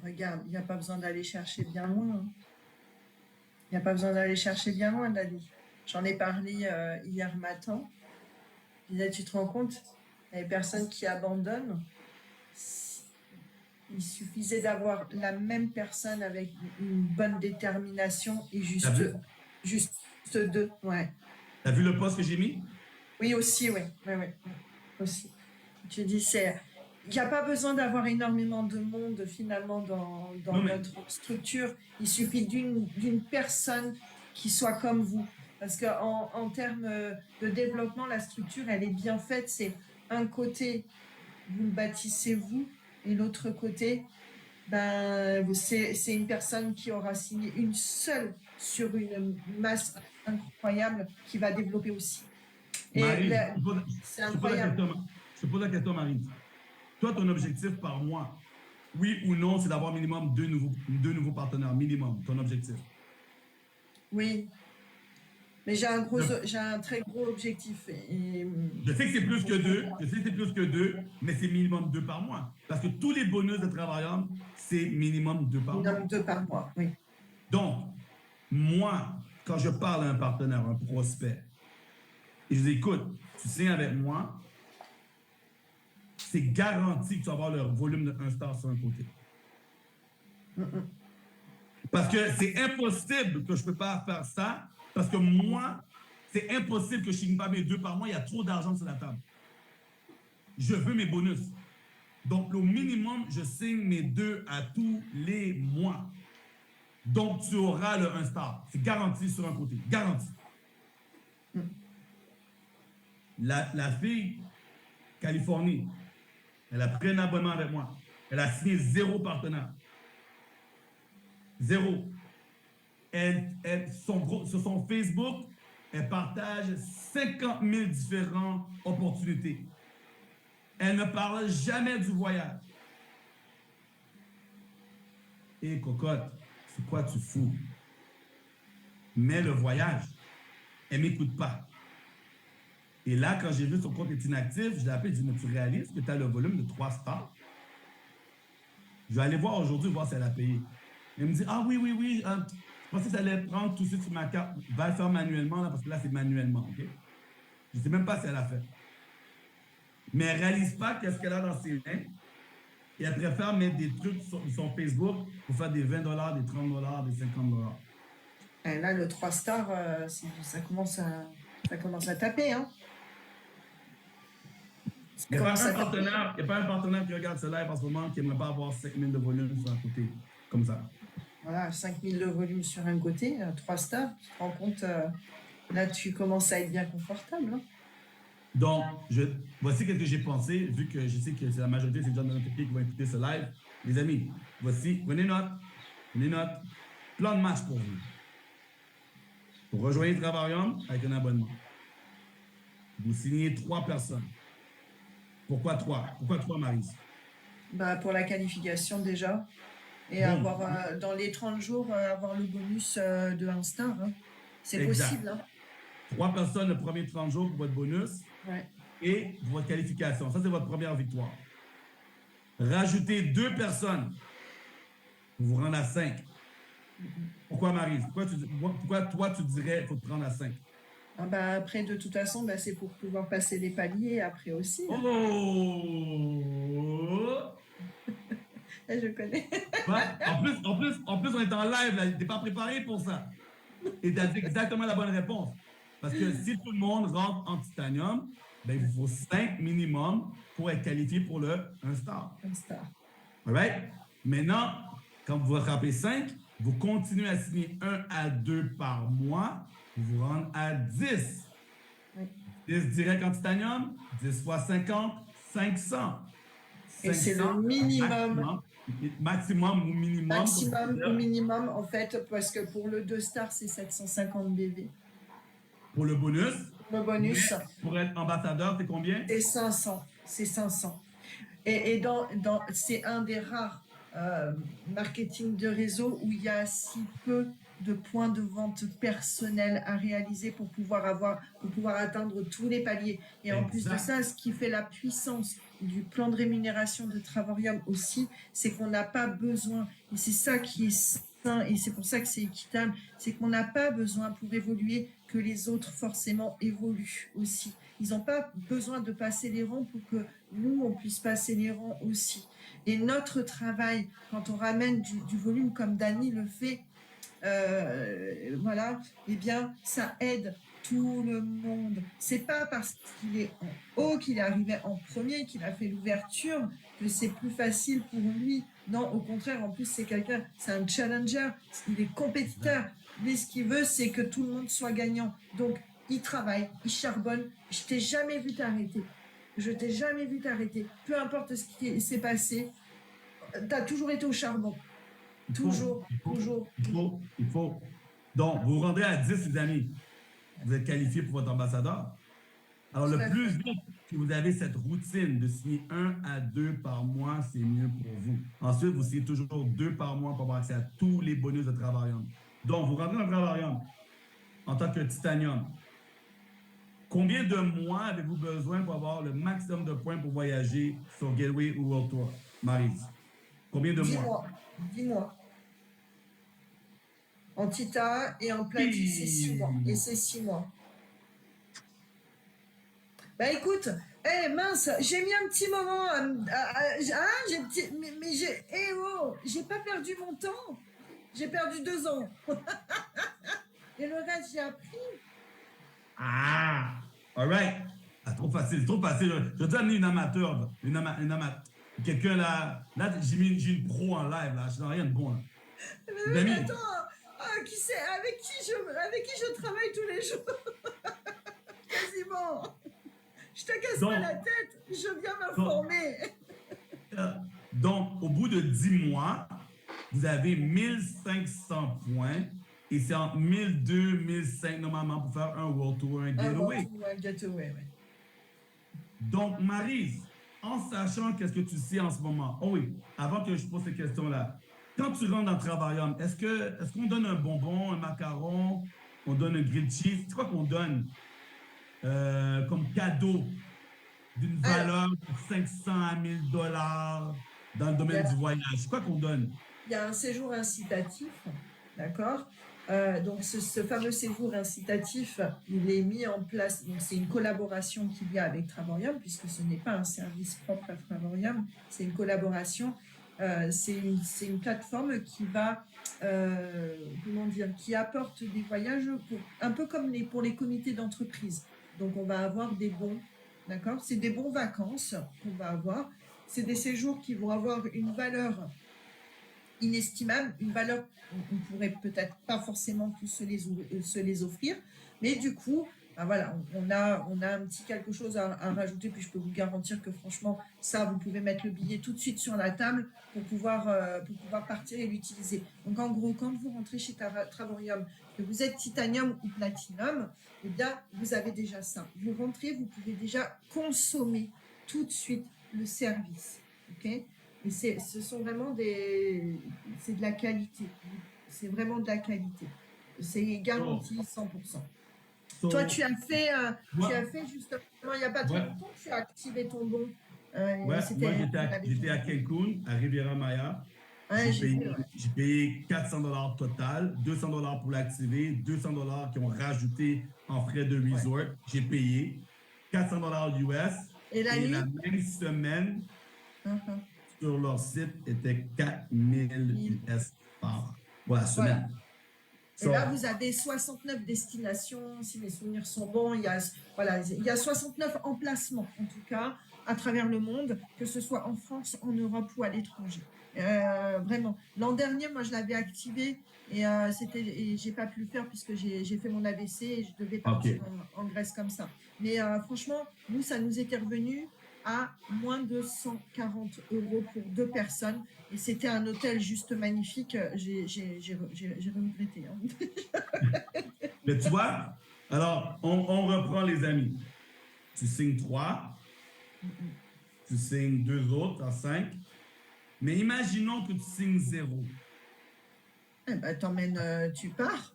Regarde, il n'y a pas besoin d'aller chercher bien loin. Il n'y a pas besoin d'aller chercher bien loin, Dani. J'en ai parlé hier matin. Je disais, tu te rends compte, les personnes qui abandonnent, il suffisait d'avoir la même personne avec une bonne détermination et juste deux. Ouais. T'as vu le post que j'ai mis? Oui, aussi, oui. Aussi. Tu dis, il n'y a pas besoin d'avoir énormément de monde finalement dans notre structure. Il suffit d'une personne qui soit comme vous. Parce qu'en termes de développement, la structure, elle est bien faite. C'est un côté, vous le bâtissez vous, et l'autre côté, c'est une personne qui aura signé une seule sur une masse incroyable qui va développer aussi. Marie, c'est incroyable. Je te pose la question, Marie. Toi, ton objectif par mois, oui ou non, c'est d'avoir minimum deux nouveaux partenaires, minimum, ton objectif. Oui, mais j'ai un très gros objectif. Je sais que c'est plus que deux, mais c'est minimum 2 par mois. Parce que tous les bonus de travailleurs, c'est minimum 2 par mois. Minimum 2 par mois, oui. Donc, moi, quand je parle à un partenaire, un prospect, et je dis, écoute, tu signes avec moi, c'est garanti que tu vas avoir le volume de 1 star sur un côté. Parce que c'est impossible que je ne peux pas faire ça, parce que moi, c'est impossible que je ne signe pas mes 2 par mois, il y a trop d'argent sur la table. Je veux mes bonus. Donc, au minimum, je signe mes 2 à tous les mois. Donc, tu auras le 1 star. C'est garanti sur un côté. Garanti. La fille, Californie, elle a pris un abonnement avec moi. Elle a signé 0 partenaire. 0. Sur son Facebook, elle partage 50 000 différentes opportunités. Elle ne parle jamais du voyage. Et cocotte, c'est quoi tu fous? Mais le voyage, elle ne m'écoute pas. Et là, quand j'ai vu son compte est inactif, je l'ai appelé, je lui ai dit, mais tu réalises que tu as le volume de 3 stars? Je vais aller voir aujourd'hui, voir si elle a payé. Elle me dit, ah oui, je pensais que ça allait prendre tout de suite sur ma carte. Va le faire manuellement, là, parce que là, c'est manuellement, OK? Je ne sais même pas si elle a fait. Mais elle ne réalise pas qu'est-ce qu'elle a dans ses mains. Et elle préfère mettre des trucs sur son Facebook pour faire des 20 $, des 30 $, des 50 $. Et là, le 3 stars, ça commence à taper, hein? Il n'y a pas un partenaire qui regarde ce live en ce moment qui n'aimerait pas avoir 5 000 de volume sur un côté, comme ça. Voilà, 5 000 de volume sur un côté, 3 stars, tu te rends compte, là, tu commences à être bien confortable. Hein? Donc, voici ce que j'ai pensé, vu que je sais que c'est la majorité des gens de notre pays qui vont écouter ce live. Les amis, voici, prenez note, plan de match pour vous. Vous rejoignez Travarium avec un abonnement. Vous signez 3 personnes. Pourquoi 3? Pourquoi 3, Maryse? Pour la qualification déjà. Et Boum. avoir, dans les 30 jours, avoir le bonus de un star. Hein. C'est Exact. possible. Hein. 3 personnes le premier 30 jours pour votre bonus Ouais. et pour votre qualification. Ça, c'est votre première victoire. Rajoutez 2 personnes pour vous rendre à 5. Pourquoi, Maryse? Pourquoi toi, tu dirais qu'il faut te rendre à 5? Ah bah, après, de toute façon, bah, c'est pour pouvoir passer les paliers après aussi. Hein. Oh! Je connais. Ouais. En plus, on est en live, là. T'es pas préparé pour ça. Et tu as dit exactement la bonne réponse. Parce que si tout le monde rentre en titanium, ben, il vous faut 5 minimum pour être qualifié pour le 1 star. Un star. All right? Maintenant, quand vous rattrapez 5, vous continuez à signer 1 à 2 par mois pour vous rendre à 10. Oui. 10 direct en titanium, 10 fois 50, 500. Et c'est le minimum. Maximum ou minimum. Maximum ou minimum, en fait, parce que pour le 2 stars, c'est 750 BV. Pour le bonus. Le bonus. Mais pour être ambassadeur, c'est combien? C'est 500. C'est 500. Et c'est un des rares marketing de réseau où il y a si peu de points de vente personnels à réaliser pour pouvoir atteindre tous les paliers. Et en plus de ça, ce qui fait la puissance du plan de rémunération de Travorium aussi, c'est qu'on n'a pas besoin, et c'est ça qui est sain, et c'est pour ça que c'est équitable, c'est qu'on n'a pas besoin pour évoluer que les autres forcément évoluent aussi. Ils n'ont pas besoin de passer les rangs pour que nous, on puisse passer les rangs aussi. Et notre travail, quand on ramène du volume comme Dany le fait, voilà, eh bien, ça aide tout le monde. C'est pas parce qu'il est en haut, qu'il est arrivé en premier, qu'il a fait l'ouverture, que c'est plus facile pour lui. Non, au contraire, en plus, c'est un challenger, il est compétiteur. Mais ce qu'il veut, c'est que tout le monde soit gagnant. Donc, il travaille, il charbonne. Je t'ai jamais vu t'arrêter. Peu importe ce qui s'est passé, tu as toujours été au charbon. Il faut. Donc, vous vous rendrez à 10, les amis. Vous êtes qualifié pour votre ambassadeur. Alors, le plus vite que vous avez cette routine de signer 1 à 2 par mois, c'est mieux pour vous. Ensuite, vous signez toujours 2 par mois pour avoir accès à tous les bonus de Travorium. Donc, vous rentrez dans Travorium en tant que titanium. Combien de mois avez-vous besoin pour avoir le maximum de points pour voyager sur Gateway ou World Tour, Maryse? Combien de mois? 10 mois. En Tita et en Platine, c'est 6 mois. Et c'est 6 mois. Bah écoute, mince, j'ai mis un petit moment j'ai pas perdu mon temps. J'ai perdu 2 ans. Et le reste, j'ai appris. Ah! All right. Ah, trop facile. Je dois amener une amateur. Quelqu'un là. Là, j'ai une pro en live, là. Je n'ai rien de bon, là. Mais attends, qui c'est? Avec qui je travaille tous les jours? Quasiment. Je te casse pas la tête, je viens m'informer. Donc, au bout de 10 mois, vous avez 1500 points et c'est entre 1200 et 1500 normalement pour faire un World Tour, un Gateway. Un Gateway, oui. Donc, Maryse, en sachant qu'est-ce que tu sais en ce moment, oh oui, avant que je pose ces questions-là, quand tu rentres dans le Travorium, est-ce qu'on donne un bonbon, un macaron, on donne un grilled cheese? C'est quoi qu'on donne comme cadeau d'une valeur de 500 à 1000 $ dans le domaine du voyage? C'est quoi qu'on donne? Il y a un séjour incitatif, d'accord? Donc, ce fameux séjour incitatif, il est mis en place. Donc, c'est une collaboration qu'il y a avec Travorium, puisque ce n'est pas un service propre à Travorium, c'est une collaboration. C'est une plateforme qui va, qui apporte des voyages un peu comme pour les comités d'entreprise. Donc, on va avoir des bons, d'accord? C'est des bons vacances qu'on va avoir. C'est des séjours qui vont avoir une valeur inestimable, une valeur, on pourrait peut-être pas forcément tous se les offrir, mais du coup, ben voilà, on a un petit quelque chose à rajouter, puis je peux vous garantir que franchement, ça, vous pouvez mettre le billet tout de suite sur la table pour pouvoir partir et l'utiliser. Donc en gros, quand vous rentrez chez Travorium, que vous êtes Titanium ou Platinum, eh bien, vous avez déjà ça. Vous rentrez, vous pouvez déjà consommer tout de suite le service, ok ? Et ce sont vraiment c'est de la qualité. C'est vraiment de la qualité. C'est garanti 100%. Toi, So, tu as moi, fait justement, il n'y a pas très ouais, longtemps, tu as activé ton don. moi C'était, on avait j'étais dit. à Cancun, à Riviera Maya. Ouais, j'ai vu, ouais. J'ai payé $400 total, $200 pour l'activer, $200 qui ont rajouté en frais de Ouais. resort. J'ai payé $400 US Et la et la nuit? même semaine Mhm. sur leur site était 4000 US pour la Voilà. semaine. Et là, So, vous avez 69 destinations, si mes souvenirs sont bons. Il y a 69 emplacements, en tout cas, à travers le monde, que ce soit en France, en Europe ou à l'étranger. Vraiment. L'an dernier, moi, je l'avais activé et j'ai pas pu le faire puisque j'ai fait mon AVC et je devais partir OK. en Grèce comme ça. Mais franchement, nous, ça nous était revenu à moins de 140 € pour 2 personnes. Et c'était un hôtel juste magnifique. J'ai regretté. Hein. Mais tu vois, alors, on reprend les amis. Tu signes 3, tu signes 2 autres à 5. Mais imaginons que tu signes 0. Eh ben, tu pars.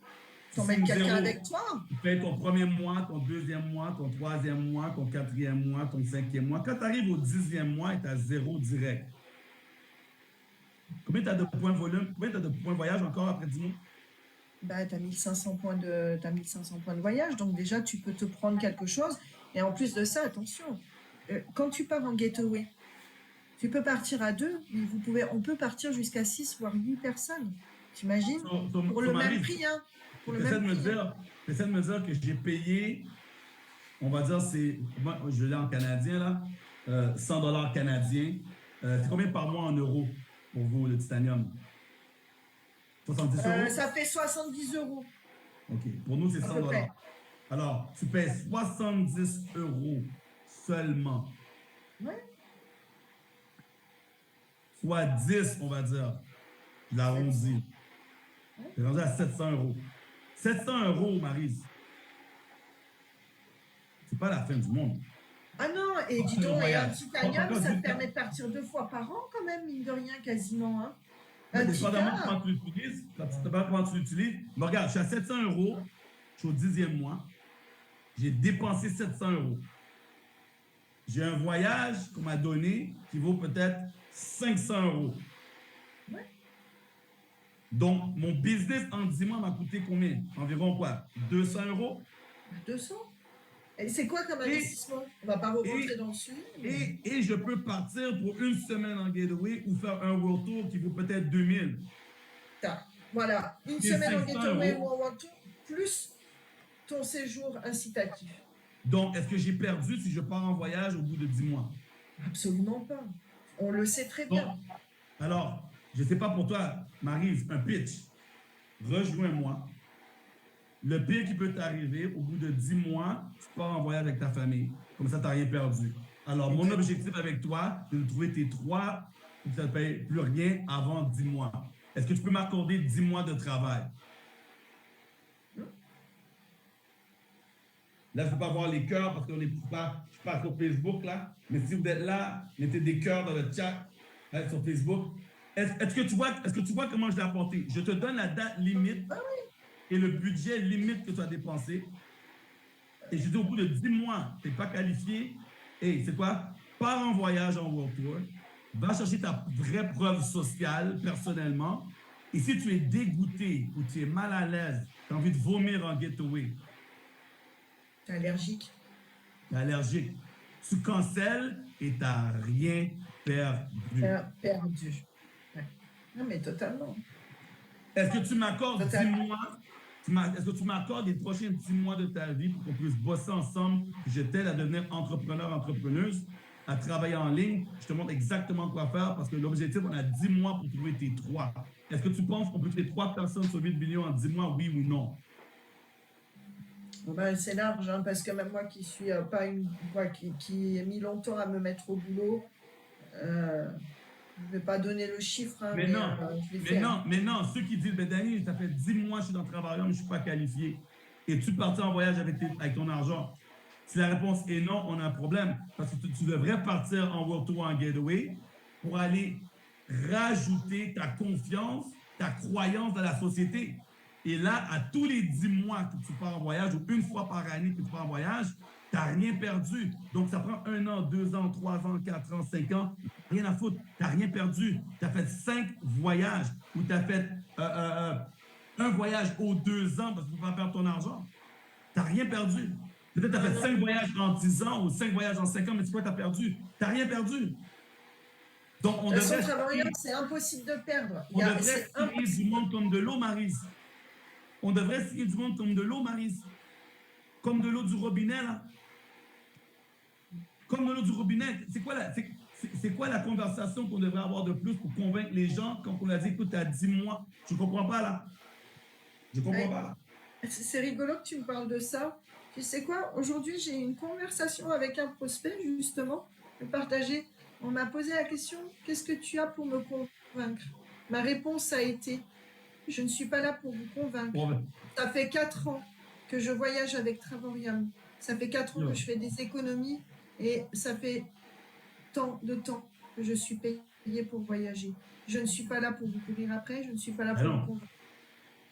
Tu T'emmènes signes quelqu'un 0. avec toi. Tu payes ton premier mois, ton deuxième mois, ton troisième mois, ton quatrième mois, ton cinquième mois. Quand tu arrives au 10e mois, tu as 0 direct. Combien tu as de points volume? Combien tu as de points voyage encore après 10 mois? Bah, tu as 1500 points de voyage. Donc déjà, tu peux te prendre quelque chose. Et en plus de ça, attention, quand tu pars en getaway, tu peux partir à 2, mais on peut partir jusqu'à 6 voire 8 personnes. T'imagines? Pour le même Marie, prix, hein. Pour tu le essaies même de me prix, hein. dire, t'essaies de me dire que j'ai payé, on va dire, moi, je l'ai en canadien, là, $100 canadiens. C'est combien par mois en euros pour vous, le titanium? 70 €? Ça fait 70 €, OK. Pour nous, c'est à 100 peu près. dollars. Alors, tu payes 70 € seulement, Ouais, soit 10, on va dire. Je 700. l'arrondis. Ouais. C'est rendu à 700 €. 700 €, Maryse, c'est pas la fin du monde. Ah non, et dis Le donc, et un voyage. titanium, ça te permet de partir 2 fois par an quand même, mine de rien, quasiment. Hein. Mais Un dépendamment de Tika, comment tu l'utilises, comment tu l'utilises. Mais regarde, je suis à 700 €, je suis au 10e mois, j'ai dépensé 700 €. J'ai un voyage qu'on m'a donné qui vaut peut-être 500 €. ouais, Donc, mon business en 10 mois m'a coûté combien? Environ quoi? 200 €? 200. Et c'est quoi comme Et, investissement? On va pas rentrer et, dans le sujet. Mais... et je peux partir pour une semaine en getaway ou faire un world tour qui vaut peut-être 2000. Voilà, une C'est semaine en 500 getaway ou euros. en one tour, plus ton séjour incitatif. Donc, est-ce que j'ai perdu si je pars en voyage au bout de 10 mois? Absolument pas. On le sait très Donc, bien. alors, je ne sais pas pour toi, Maryse, un pitch. Rejoins-moi. Le pire qui peut t'arriver, au bout de 10 mois, tu pars en voyage avec ta famille. Comme ça, tu n'as rien perdu. Alors, mon objectif avec toi, c'est de trouver tes 3 pour que ça ne paye plus rien avant 10 mois. Est-ce que tu peux m'accorder 10 mois de travail? Là, je ne peux pas voir les cœurs parce qu'on n'est pas, je suis pas sur Facebook, là. Mais si vous êtes là, mettez des cœurs dans le chat sur Facebook. Est-ce que tu vois comment je l'ai apporté? Je te donne la date limite et le budget limite que tu as dépensé. Et je dis au bout de 10 mois, tu n'es pas qualifié. Et c'est quoi? Pars en voyage en World Tour. Va chercher ta vraie preuve sociale, personnellement. Et si tu es dégoûté ou tu es mal à l'aise, tu as envie de vomir en getaway, T'es allergique. tu es allergique, tu cancelles et tu n'as rien perdu. Perdu. Ouais. Non, mais totalement. Est-ce que tu m'accordes 10 Totalement. mois? Est-ce que tu m'accordes les prochains 10 mois de ta vie pour qu'on puisse bosser ensemble, que je t'aide à devenir entrepreneur, entrepreneuse, à travailler en ligne? Je te montre exactement quoi faire parce que l'objectif, on a 10 mois pour trouver tes 3. Est-ce que tu penses qu'on peut trouver 3 personnes sauver le million en 10 mois, oui ou non? Ben, c'est large, hein, parce que même moi qui suis pas une qui ai mis longtemps à me mettre au boulot, je ne vais pas donner le chiffre, hein, Mais mais non, je vais faire. mais non, ceux qui disent, ben Dani, ça fait 10 mois que je suis dans le travail, mais je ne suis pas qualifié. Et tu partis en voyage avec ton argent? Si la réponse est non, on a un problème. Parce que tu devrais partir en World Tour en getaway pour aller rajouter ta confiance, ta croyance dans la société. Et là, à tous les 10 mois que tu pars en voyage ou une fois par année que tu pars en voyage, tu n'as rien perdu. Donc, ça prend 1 an, 2 ans, 3 ans, 4 ans, 5 ans. Rien à foutre. Tu n'as rien perdu. Tu as fait 5 voyages ou tu as fait un voyage aux 2 ans parce que tu ne peux pas perdre ton argent. Tu n'as rien perdu. Peut-être que tu as fait 5 voyages en 10 ans ou 5 voyages en 5 ans, mais c'est quoi tu as perdu? Tu n'as rien perdu. Donc, on devrait... C'est impossible de perdre. On devrait signer du monde comme de l'eau, Maryse. On devrait signer du monde comme de l'eau, Maryse. Comme de l'eau du robinet, là. Comme de l'eau du robinet. C'est quoi la conversation qu'on devrait avoir de plus pour convaincre les gens quand on a dit, écoute, tu as 10 mois. Je ne comprends pas, là. Je ne comprends pas, là. C'est rigolo que tu me parles de ça. Tu sais quoi? Aujourd'hui, j'ai eu une conversation avec un prospect, justement, de partager. On m'a posé la question, qu'est-ce que tu as pour me convaincre? Ma réponse a été, je ne suis pas là pour vous convaincre. Ouais. Ça fait 4 ans que je voyage avec Travorium. Ça fait 4 ans que je fais des économies et ça fait tant de temps que je suis payée pour voyager. Je ne suis pas là pour vous courir après, je ne suis pas là pour vous convaincre.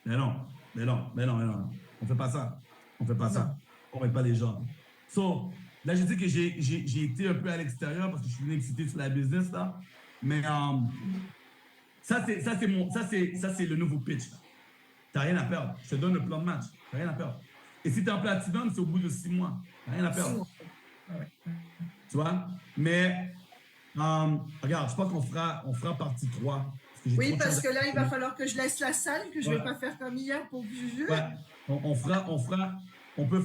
Mais non. On ne fait pas ça. On ne fait pas ça. On ne met pas les gens. So, là, je dis que j'ai été un peu à l'extérieur parce que je suis venu excité sur la business, là. Mais ça, c'est le nouveau pitch. Tu n'as rien à perdre. Je te donne le plan de match. Tu n'as rien à perdre. Et si tu es en platinum, c'est au bout de 6 mois. Tu n'as rien à perdre. Tu vois? Mais, regarde, je pense qu'on fera partie 3. Oui, parce que là, il va falloir que je laisse la salle, que je ne vais pas faire comme hier pour juger. Ouais. On peut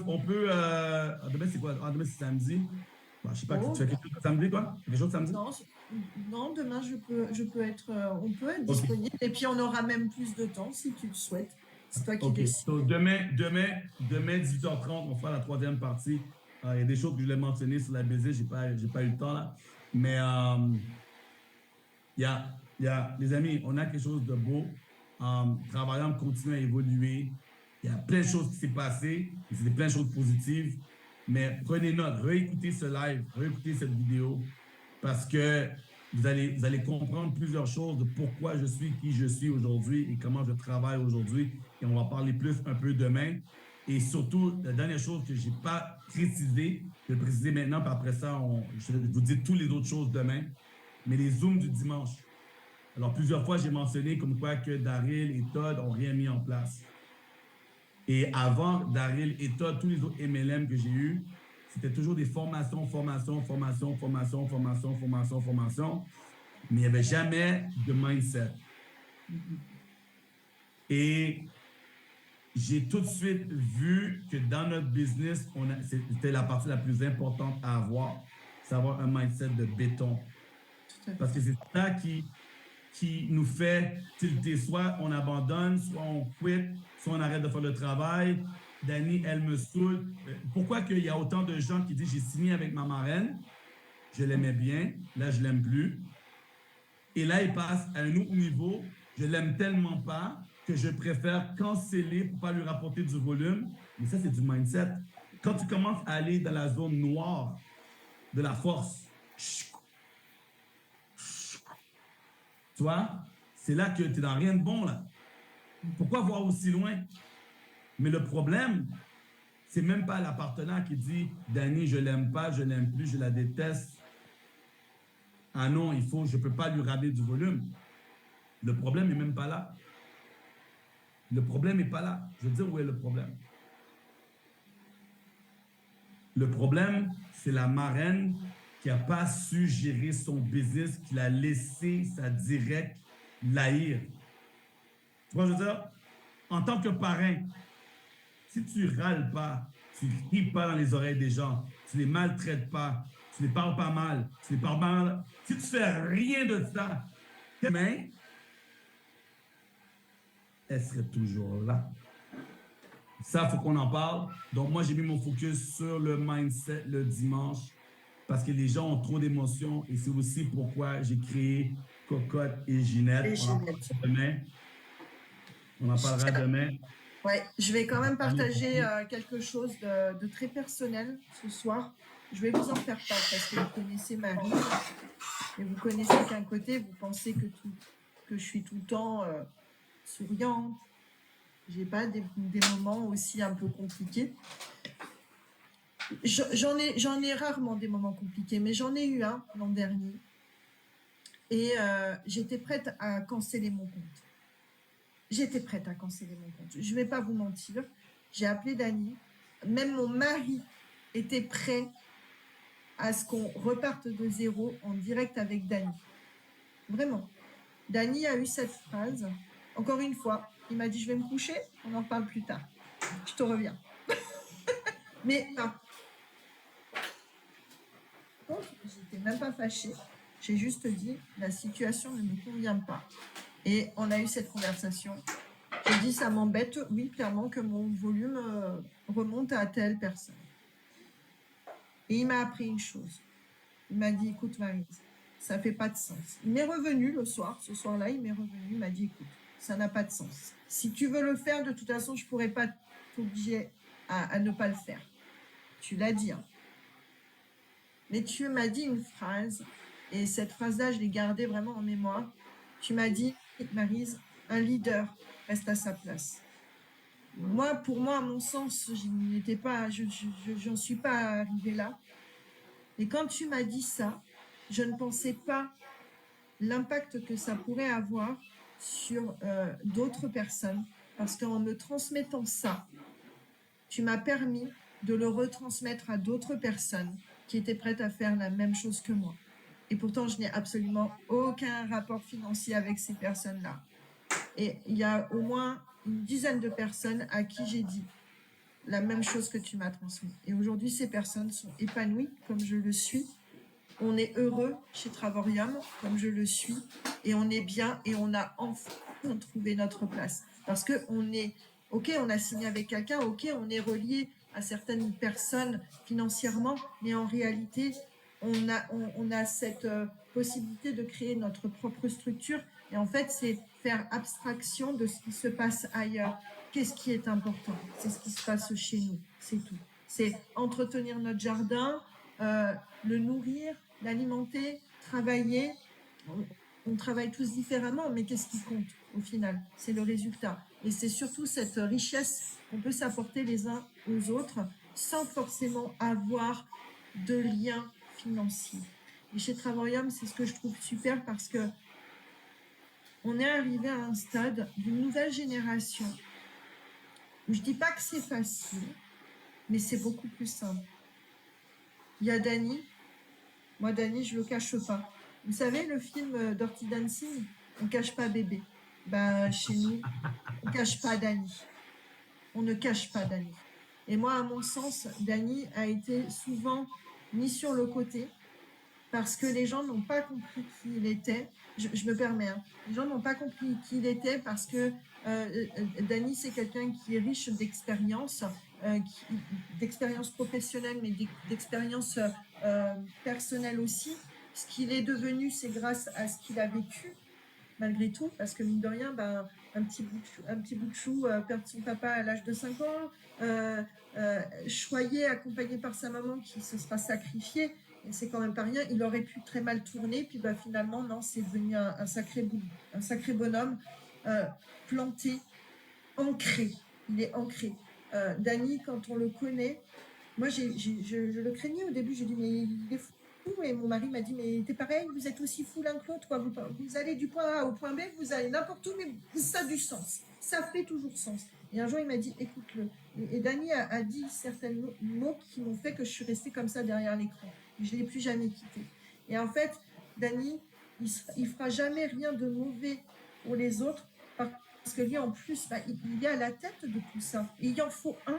demain, c'est quoi? Demain, c'est samedi. Bah, je sais pas, tu fais quelque chose samedi, quoi? Quelque chose samedi? Non, demain, on peut être disponible. Et puis, on aura même plus de temps, si tu le souhaites. C'est toi qui décides. So, demain, 18h30, on fera la 3e partie. Il y a des choses que je voulais mentionner sur la BZ, j'ai pas eu le temps, là. Mais, les amis, on a quelque chose de beau. Travaillant continue à évoluer. Il y a plein de choses qui s'est passées. C'était plein de choses positives. Mais prenez note, réécoutez ce live, réécoutez cette vidéo parce que vous allez comprendre plusieurs choses de pourquoi je suis qui je suis aujourd'hui et comment je travaille aujourd'hui. Et on va parler plus un peu demain. Et surtout, la dernière chose que je n'ai pas précisé, je vais le préciser maintenant, puis après ça, je vous dis toutes les autres choses demain. Mais les Zooms du dimanche. Alors, plusieurs fois, j'ai mentionné comme quoi que Daryl et Todd n'ont rien mis en place. Et avant Daryl et Todd, tous les autres MLM que j'ai eus, c'était toujours des formations. Mais il n'y avait jamais de mindset. Et j'ai tout de suite vu que dans notre business, c'était la partie la plus importante à avoir, c'est avoir un mindset de béton. Parce que c'est ça qui nous fait tilter. Soit on abandonne, soit on quitte, soit on arrête de faire le travail. Dani, elle me saoule. Pourquoi qu'il y a autant de gens qui disent « J'ai signé avec ma marraine, je l'aimais bien, là, je l'aime plus. » Et là, il passe à un autre niveau. Je l'aime tellement pas que je préfère canceller pour ne pas lui rapporter du volume. Mais ça, c'est du mindset. Quand tu commences à aller dans la zone noire de la force, tu vois, c'est là que tu es dans rien de bon, là. Pourquoi voir aussi loin? Mais le problème, c'est même pas la partenaire qui dit « Dani, je l'aime pas, je l'aime plus, je la déteste. Ah non, je peux pas lui ramener du volume. » Le problème n'est même pas là. Le problème n'est pas là. Je veux dire, où est le problème? Le problème, c'est la marraine qui n'a pas su gérer son business, qui l'a laissé sa directe l'haïr. Tu vois, je veux dire, en tant que parrain, si tu râles pas, tu ne cries pas dans les oreilles des gens, tu ne les maltraites pas, tu ne les parles pas mal, tu les parles mal, si tu ne fais rien de ça, demain, elle serait toujours là. Ça, il faut qu'on en parle. Donc, moi, j'ai mis mon focus sur le mindset le dimanche parce que les gens ont trop d'émotions et c'est aussi pourquoi j'ai créé Cocotte et Ginette. On en parlera demain. Ouais, je vais quand même partager quelque chose de très personnel ce soir. Je vais vous en faire part parce que vous connaissez Marie. Et vous connaissez qu'un côté, vous pensez que je suis tout le temps souriante. J'ai pas des moments aussi un peu compliqués. J'en ai rarement des moments compliqués, mais j'en ai eu un l'an dernier. Et j'étais prête à canceller mon compte. J'étais prête à canceller mon compte. Je ne vais pas vous mentir. J'ai appelé Dany. Même mon mari était prêt à ce qu'on reparte de zéro en direct avec Dany. Vraiment. Dany a eu cette phrase. Encore une fois, il m'a dit, je vais me coucher, on en reparle plus tard. Je te reviens. Mais non. J'étais même pas fâchée. J'ai juste dit, la situation ne me convient pas. Et on a eu cette conversation. J'ai dit, ça m'embête, oui, clairement, que mon volume remonte à telle personne. Et il m'a appris une chose. Il m'a dit, écoute, Maryse, ça fait pas de sens. Il m'est revenu le soir, ce soir-là, il m'est revenu, il m'a dit, écoute, ça n'a pas de sens. Si tu veux le faire, de toute façon, je pourrais pas t'obliger à ne pas le faire. Tu l'as dit, hein. Mais tu m'as dit une phrase, et cette phrase-là, je l'ai gardée vraiment en mémoire. Tu m'as dit, Maryse, un leader reste à sa place. Moi, pour moi, à mon sens, j'en suis pas arrivée là. Et quand tu m'as dit ça, je ne pensais pas l'impact que ça pourrait avoir sur d'autres personnes. Parce qu'en me transmettant ça, tu m'as permis de le retransmettre à d'autres personnes qui étaient prêtes à faire la même chose que moi. Et pourtant, je n'ai absolument aucun rapport financier avec ces personnes-là. Et il y a au moins une dizaine de personnes à qui j'ai dit la même chose que tu m'as transmis. Et aujourd'hui, ces personnes sont épanouies comme je le suis. On est heureux chez Travorium comme je le suis. Et on est bien et on a enfin trouvé notre place. Parce qu'on est, ok, on a signé avec quelqu'un, ok, on est relié à certaines personnes financièrement, mais en réalité, on a cette possibilité de créer notre propre structure. Et en fait, c'est faire abstraction de ce qui se passe ailleurs. Qu'est-ce qui est important? C'est ce qui se passe chez nous, c'est tout. C'est entretenir notre jardin, le nourrir, l'alimenter, travailler. On travaille tous différemment, mais qu'est-ce qui compte au final? C'est le résultat. Et c'est surtout cette richesse qu'on peut s'apporter les uns aux autres sans forcément avoir de lien financier. Et chez Travorium, c'est ce que je trouve super parce que on est arrivé à un stade d'une nouvelle génération où je dis pas que c'est facile, mais c'est beaucoup plus simple. Il y a Dany. Moi, Dany, je le cache pas. Vous savez, le film Dirty Dancing, on cache pas bébé. Ben, chez nous, on cache pas Dany. On ne cache pas Dany. Et moi, à mon sens, Dany a été souvent mis sur le côté parce que les gens n'ont pas compris qui il était. Je me permets, hein. Les gens n'ont pas compris qui il était parce que Dany, c'est quelqu'un qui est riche d'expérience, d'expérience professionnelle, mais d'expérience personnelle aussi. Ce qu'il est devenu, c'est grâce à ce qu'il a vécu, malgré tout, parce que mine de rien, ben, un petit bout de chou perd son papa à l'âge de 5 ans, choyé, accompagné par sa maman qui se sera sacrifiée, et c'est quand même pas rien. Il aurait pu très mal tourner, puis bah, finalement, non, c'est devenu un sacré bonhomme, planté, ancré. Il est ancré. Dany, quand on le connaît, moi, je le craignais au début. J'ai dit, mais il est fou. Et mon mari m'a dit, mais t'es pareil, vous êtes aussi fou l'un que l'autre. Vous allez du point A au point B, vous allez n'importe où, mais ça a du sens. Ça fait toujours sens. Et un jour, il m'a dit, écoute-le. Et Dany a dit certains mots qui m'ont fait que je suis restée comme ça derrière l'écran. Je ne l'ai plus jamais quitté. Et en fait, Dany, il ne fera jamais rien de mauvais pour les autres, parce que lui, en plus, bah, il est à la tête de tout ça. Et il en faut un.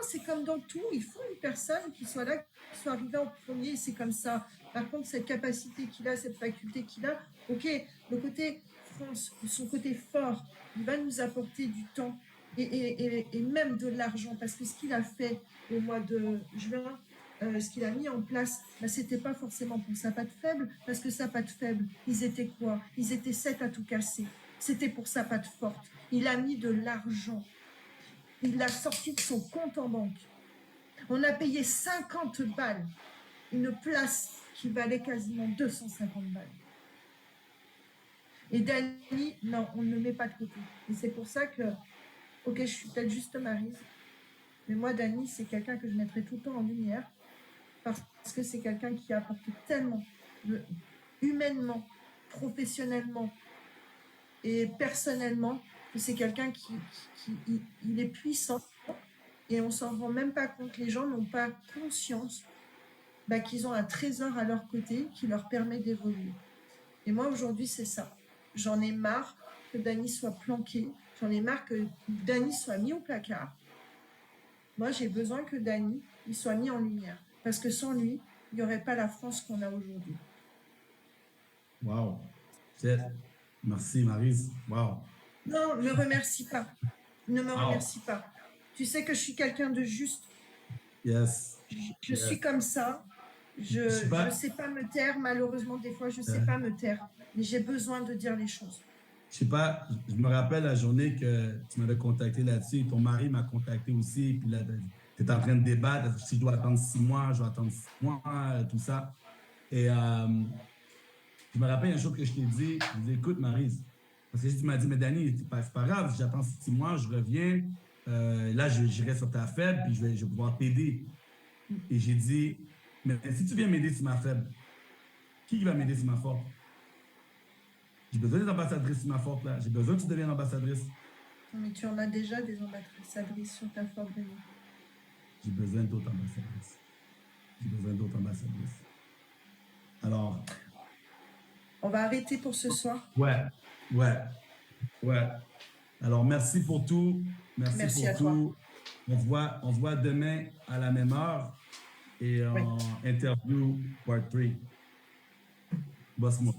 C'est comme dans tout. Il faut une personne qui soit là, qui soit arrivée en premier, c'est comme ça. Par contre, cette capacité qu'il a, cette faculté qu'il a, ok, le côté France, son côté fort, il va nous apporter du temps et même de l'argent, parce que ce qu'il a fait au mois de juin, ce qu'il a mis en place, bah, c'était pas forcément pour sa patte faible, parce que sa patte faible, ils étaient quoi? Ils étaient 7 à tout casser. C'était pour sa patte forte. Il a mis de l'argent. Il l'a sorti de son compte en banque. On a payé 50 balles une place qui valait quasiment 250 balles. Et Dany, non, on ne le met pas de côté. Et c'est pour ça que, ok, je suis peut-être juste Maryse, mais moi, Dany, c'est quelqu'un que je mettrai tout le temps en lumière parce que c'est quelqu'un qui a apporté tellement, humainement, professionnellement et personnellement, que c'est quelqu'un il est puissant et on s'en rend même pas compte. Les gens n'ont pas conscience qu'ils ont un trésor à leur côté qui leur permet d'évoluer. Et moi, aujourd'hui, c'est ça. J'en ai marre que Dany soit planqué. J'en ai marre que Dany soit mis au placard. Moi, j'ai besoin que Dany il soit mis en lumière. Parce que sans lui, il n'y aurait pas la France qu'on a aujourd'hui. Wow. Merci, Maryse. Wow. Non, ne me remercie pas. Ne me remercie pas. Tu sais que je suis quelqu'un de juste. Yes. Je suis comme ça. Je ne sais pas me taire. Malheureusement, des fois, je ne sais pas me taire. Mais j'ai besoin de dire les choses. Je sais pas, je me rappelle la journée que tu m'avais contacté là-dessus. Ton mari m'a contacté aussi. Puis là, tu étais en train de débattre. Si je dois attendre 6 mois, je dois attendre 6 mois, tout ça. Et je me rappelle un jour que je t'ai dit, écoute, Maryse, parce que tu m'as dit, mais Dany, c'est pas grave, j'attends 6 mois, je reviens. Là, j'irai sur ta faible, puis je vais pouvoir t'aider. Et j'ai dit, mais si tu viens m'aider sur ma faible, qui va m'aider sur ma forte? J'ai besoin des ambassadrices sur ma forte, là. J'ai besoin que tu deviennes ambassadrice. Mais tu en as déjà des ambassadrices sur ta forte, Dany. J'ai besoin d'autres ambassadrices. J'ai besoin d'autres ambassadrices. Alors... On va arrêter pour ce soir. Ouais. Alors, merci pour tout. Merci pour tout. Toi. On se voit demain à la même heure et en interview part 3. Boss-moi.